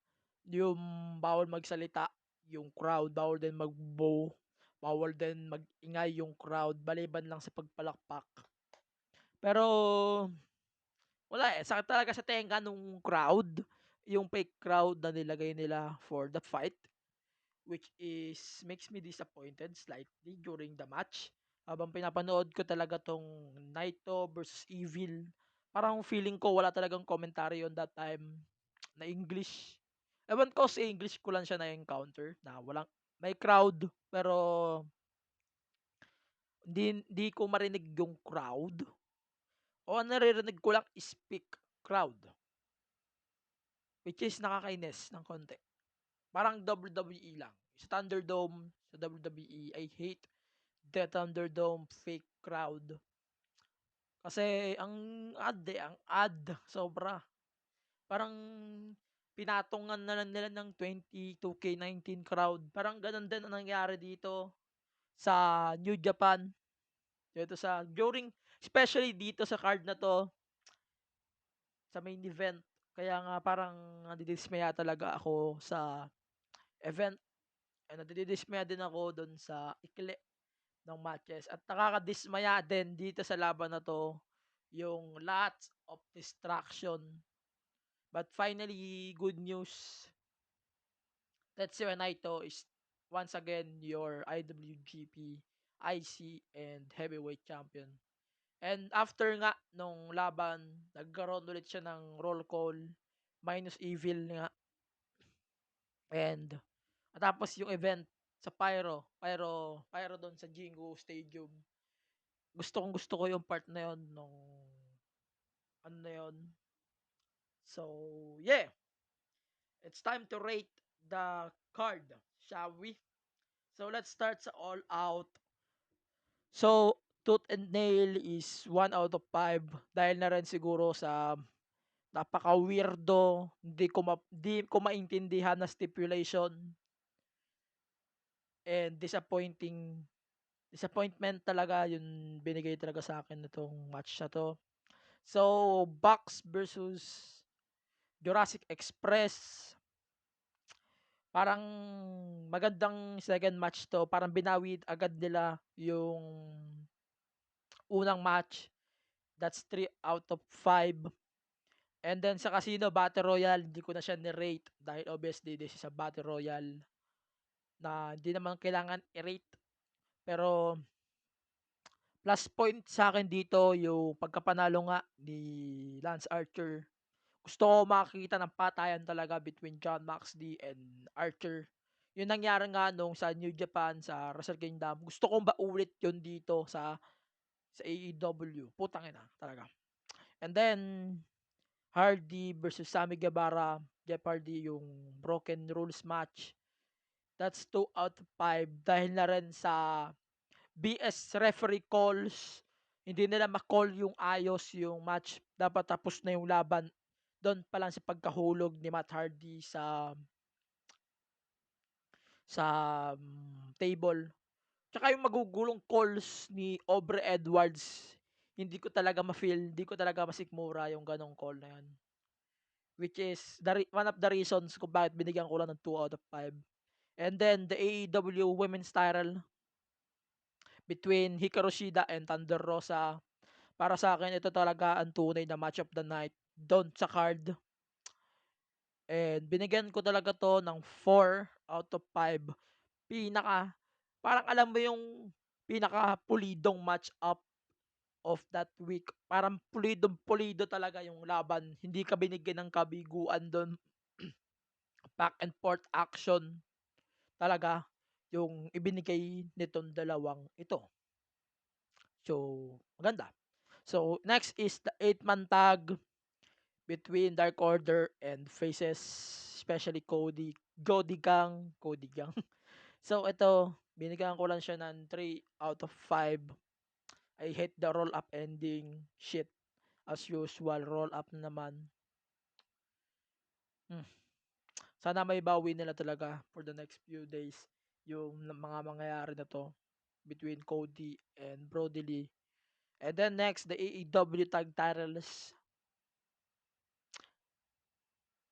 yung bawal magsalita yung crowd, bawal din mag-bow, bawal din mag-ingay yung crowd maliban lang sa pagpalakpak. Pero wala, sakit talaga sa tenga nung crowd, yung fake crowd na nilagay nila for the fight, which is makes me disappointed slightly during the match. Habang pinapanood ko talaga 'tong Naito versus Evil, parang feeling ko wala talagang commentary on that time na English. Ewan ko sa English ko lang siya na-encounter na walang may crowd pero hindi ko marinig yung crowd o ang naririnig ko lang is speak crowd, which is nakakainis ng konti. Parang WWE lang. Sa Thunderdome, sa WWE, I hate the Thunderdome fake crowd. Kasi ang ad, sobra. Parang pinatungan na lang nila ng 22K19 crowd. Parang ganun din ang nangyari dito sa New Japan. Dito sa, especially dito sa card na to, sa main event. Kaya nga parang nadidismaya talaga ako sa event. And nadidismaya din ako dun sa ikli ng matches at nakakadismaya din dito sa laban na 'to yung lots of distraction. But finally, good news, Tetsuya Naito is once again your IWGP, IC, and heavyweight champion. And after nga nung laban, nagkaroon ulit siya ng roll call, minus Evil nga, and tapos yung event sa Pyro doon sa Jingu Stadium. Gusto ko yung part na yun nung ano na yun. So, yeah, it's time to rate the card, shall we? So, let's start sa All Out. So, Tooth and Nail is 1 out of 5 dahil na rin siguro sa napaka-weirdo, di ko maintindihan na stipulation and disappointment talaga yung binigay talaga sa akin nitong match na 'to. So, Bucks versus Jurassic Express, parang magandang second match 'to, parang binawi agad nila yung unang match, that's 3 out of 5. And then sa Casino Battle Royale, hindi ko na siya ni-rate dahil obviously this is a Battle Royale na hindi naman kailangan i-rate. Pero plus point sa akin dito yung pagkapanalo nga ni Lance Archer. Gusto ko makakita ng patayan talaga between John Moxley and Archer. Yung nangyari nga nung sa New Japan sa Wrestle Kingdom. Gusto kong baulit yun dito sa AEW. Putang ina talaga. And then Hardy versus Sammy Guevara. Jeff Hardy yung Broken Rules match. That's 2 out of 5 dahil na rin sa BS referee calls. Hindi nila ma-call yung ayos yung match. Dapat tapos na yung laban doon pa lang sa pagkahulog ni Matt Hardy sa table. Tsaka yung magugulong calls ni Aubrey Edwards, hindi ko talaga ma-feel, hindi ko talaga masikmura yung ganong call na yan. Which is one of the reasons kung bakit binigyan ko lang ng 2 out of 5. And then the AEW women's title between Hikaru Shida and Thunder Rosa. Para sa akin, ito talaga ang tunay na match of the night doon sa card. And binigyan ko talaga to ng 4 out of 5. Parang alam mo yung pinaka-pulidong match up of that week. Parang pulidong-pulido talaga yung laban. Hindi ka binigyan ng kabiguan doon. Back and forth action talaga yung ibinigay nitong dalawang ito. So, maganda. So, next is the 8-man tag between Dark Order and Faces, especially Cody Gang. So, ito, binigyan ko lang siya ng 3 out of 5. I hate the roll-up ending. Shit. As usual, roll-up naman. Sana may bawi nila talaga for the next few days yung mga mangyayari na to between Cody and Brody Lee. And then next, the AEW Tag Titles.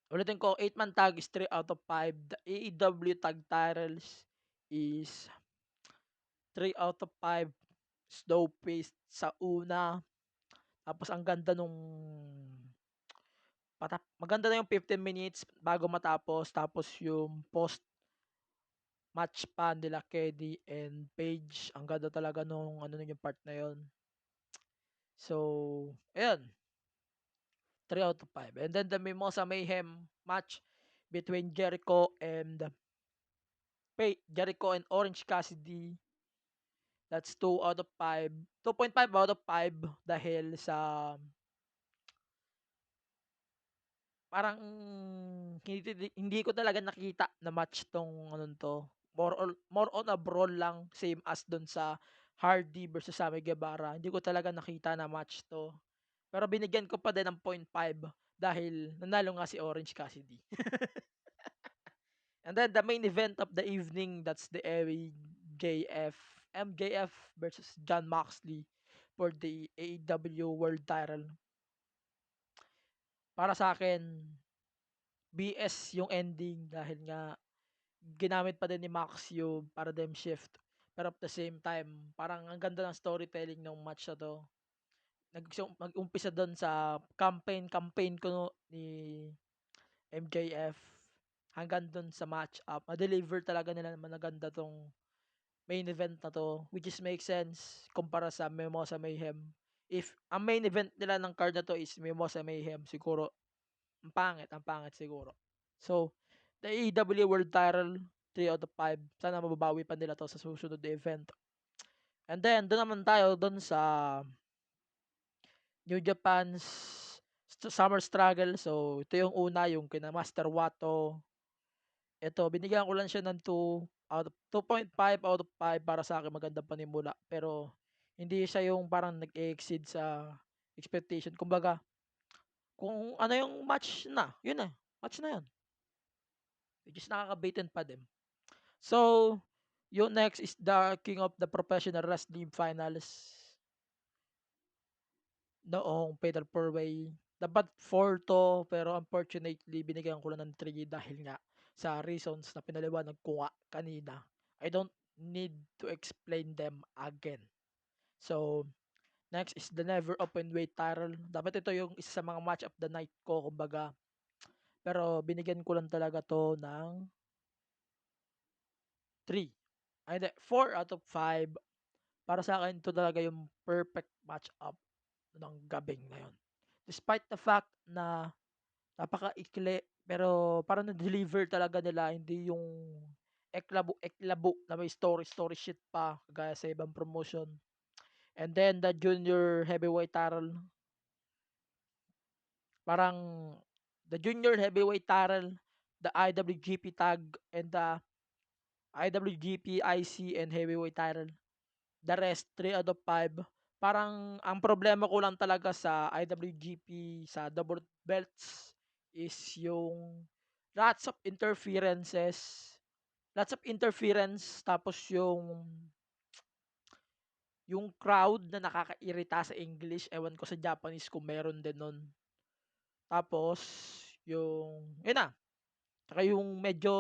Ulitin ko, 8-man tag is 3 out of 5. The AEW Tag Titles is 3 out of 5. Slow paced sa una. Tapos ang ganda nung maganda na yung 15 minutes bago matapos. Tapos yung post match pa nila Keddy and Page. Ang ganda talaga nung ano yung part na yon. So, ayun. 3 out of 5. And then the Mimosa Mayhem match between Jericho and Orange Cassidy. That's 2 out of 5. 2.5 out of 5 dahil sa parang hindi ko talaga nakita na match tong ano to. More on a brawl lang, same as dun sa Hardy versus Sammy Guevara. Hindi ko talaga nakita na match to. Pero binigyan ko pa din ng 0.5 dahil nanalo nga si Orange Cassidy. And then the main event of the evening, that's the MJF versus John Moxley for the AEW World Title. Para sa akin, BS yung ending dahil nga ginamit pa din ni Max yung paradigm shift. Pero at the same time, parang ang ganda ng storytelling ng match na to. Nag-umpisa doon sa campaign ko ni MJF hanggang doon sa match up. Ma-deliver talaga nila naman maganda tong main event na to, which is makes sense kumpara sa Mimosa Mayhem. If ang main event nila ng card na to is Mimosa Mayhem, siguro ang pangit siguro. So, the AEW World Title 3 out of 5. Sana mababawi pa nila to sa susunod na event. And then, doon naman tayo doon sa New Japan's Summer Struggle. So, ito yung una, yung kina Master Wato. Ito, binigyan ko lang siya ng 2.5 out of 5 para sa akin magandang panimula. Pero, hindi siya yung parang nag-exceed sa expectation. Kumbaga, kung ano yung match na, yun na. Match na yun. Which is nakaka-baitin pa din. So, yung next is the King of the Professional Wrestling Finals noong Fatal 4-Way. Dapat 4 to, pero unfortunately, binigyan ko lang ng 3 dahil nga sa reasons na pinaliwanag ko nga kanina. I don't need to explain them again. So, next is the Never Open Weight Title. Dapat ito yung isa sa mga match of the night ko, kumbaga. Pero binigyan ko lang talaga to ng 3. Ay, hindi, 4 out of 5. Para sa akin, ito talaga yung perfect match up ng gabing na yun. Despite the fact na napaka-ikli, pero parang na-deliver talaga nila, hindi yung eklabo na may story shit pa, kagaya sa ibang promotion. And then, the junior heavyweight title, parang the junior heavyweight title, the IWGP tag, and the IWGP IC and heavyweight title. The rest, 3 out of 5. Parang ang problema ko lang talaga sa IWGP, sa double belts, is yung lots of interferences. Lots of interference. Tapos yung crowd na nakakairita sa English. Ewan ko sa Japanese kung meron din nun. Tapos, yun na. Saka yung medyo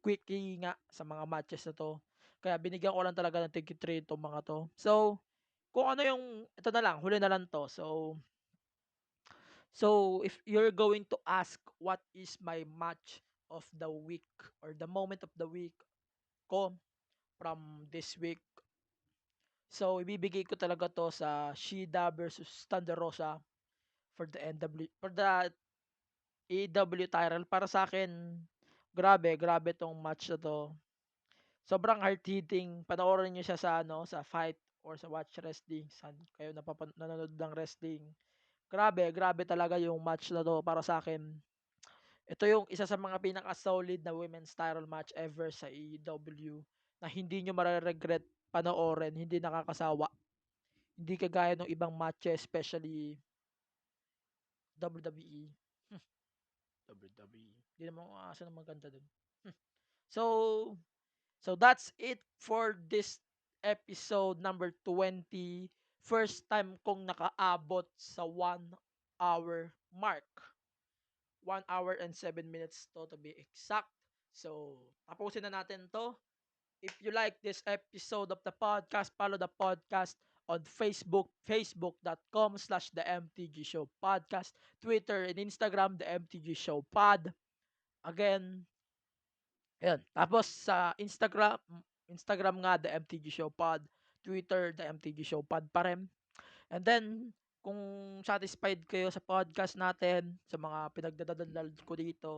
quickie nga sa mga matches na to. Kaya binigyan ko lang talaga ng tigi 3 itong mga to. So, kung ano yung, ito na lang, huli na lang to. So if you're going to ask what is my match of the week or the moment of the week ko from this week, so ibibigay ko talaga to sa Shida versus Thunder Rosa for the AEW title. Para sa akin, grabe tong match na to. Sobrang hard-hitting. Panoorin niyo siya sa sa Fight or sa Watch Wrestling. Saan kayo nanonood ng wrestling. Grabe talaga yung match na to para sa akin. Ito yung isa sa mga pinaka-solid na women's title match ever sa AEW na hindi nyo mare-regret panoorin, hindi nakakasawa. Hindi kagaya ng ibang matches, especially WWE. WWE. Hindi naman asa na maganda dun. So, so that's it for this episode number 20 first time kong nakaabot sa 1 hour mark. 1 hour and 7 minutes to be exact. So, tapusin na natin to. If you like this episode of the podcast, follow the podcast on Facebook, facebook.com/the MTG Show Podcast, Twitter and Instagram, the MTG Show Pod. Again, ayan. Tapos sa Instagram nga, the MTG Show Pod, Twitter, the MTG Show Pod pa rin. And then, kung satisfied kayo sa podcast natin, sa mga pinagdadadalal ko dito,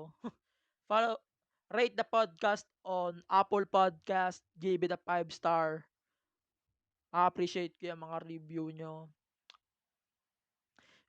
follow, rate the podcast on Apple Podcast, give it a 5 star. Appreciate ko yung mga review nyo.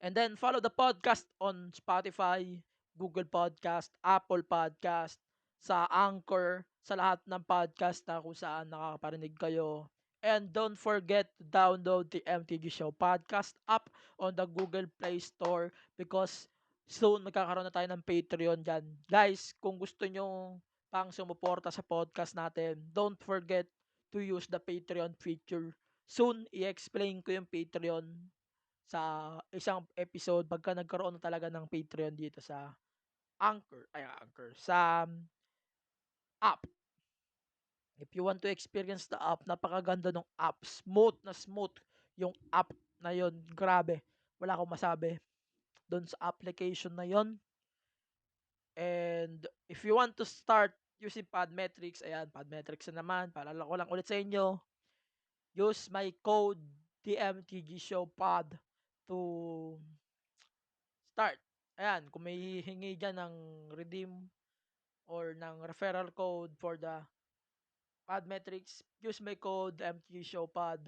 And then follow the podcast on Spotify, Google Podcast, Apple Podcast, sa Anchor, sa lahat ng podcast na kung saan nakakaparinig kayo. And don't forget to download the MTG Show Podcast app on the Google Play Store because soon magkakaroon na tayo ng Patreon dyan. Guys, kung gusto nyo pang sumuporta sa podcast natin, don't forget to use the Patreon feature. Soon, i-explain ko yung Patreon sa isang episode pagka nagkaroon na talaga ng Patreon dito sa Anchor, sa app. If you want to experience the app, napakaganda ng app. Smooth na smooth yung app na yon. Grabe. Wala akong masabi doon sa application na yon. And if you want to start using Podmetrics, ayan, Podmetrics na naman. Paalala ko lang ulit sa inyo. Use my code TMTG Show Pod to start. Ayan, kung may hingi dyan ng redeem or ng referral code for the Podmetrics, use my code MT Show Pod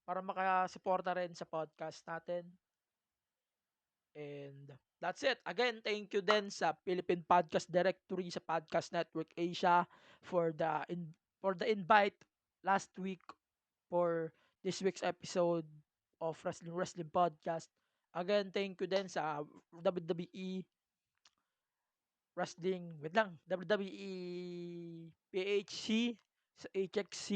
para makasuporta rin sa podcast natin. And that's it. Again, thank you din sa Philippine Podcast Directory sa Podcast Network Asia for the invite last week for this week's episode of Wrestling Podcast. Again, thank you din sa WWE Wrestling, wait lang, WWE PHC, sa HXC,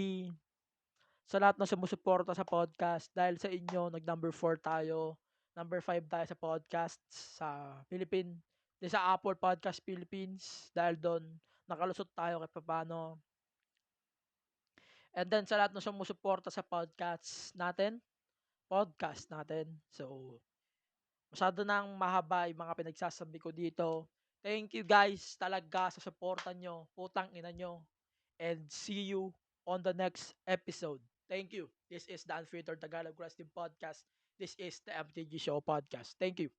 sa lahat ng sumusuporta sa podcast. Dahil sa inyo, nag-number 4 tayo. Number 5 tayo sa podcasts sa sa Apple Podcast Philippines. Dahil doon, nakalusot tayo kahit paano. And then sa lahat ng sumusuporta sa podcast natin. So, masyado nang mahaba yung mga pinagsasabi ko dito. Thank you guys talaga sa suporta nyo. Putang ina nyo. And see you on the next episode. Thank you. This is the Unfiltered Tagalog Wrestling Podcast. This is the MTG Show Podcast. Thank you.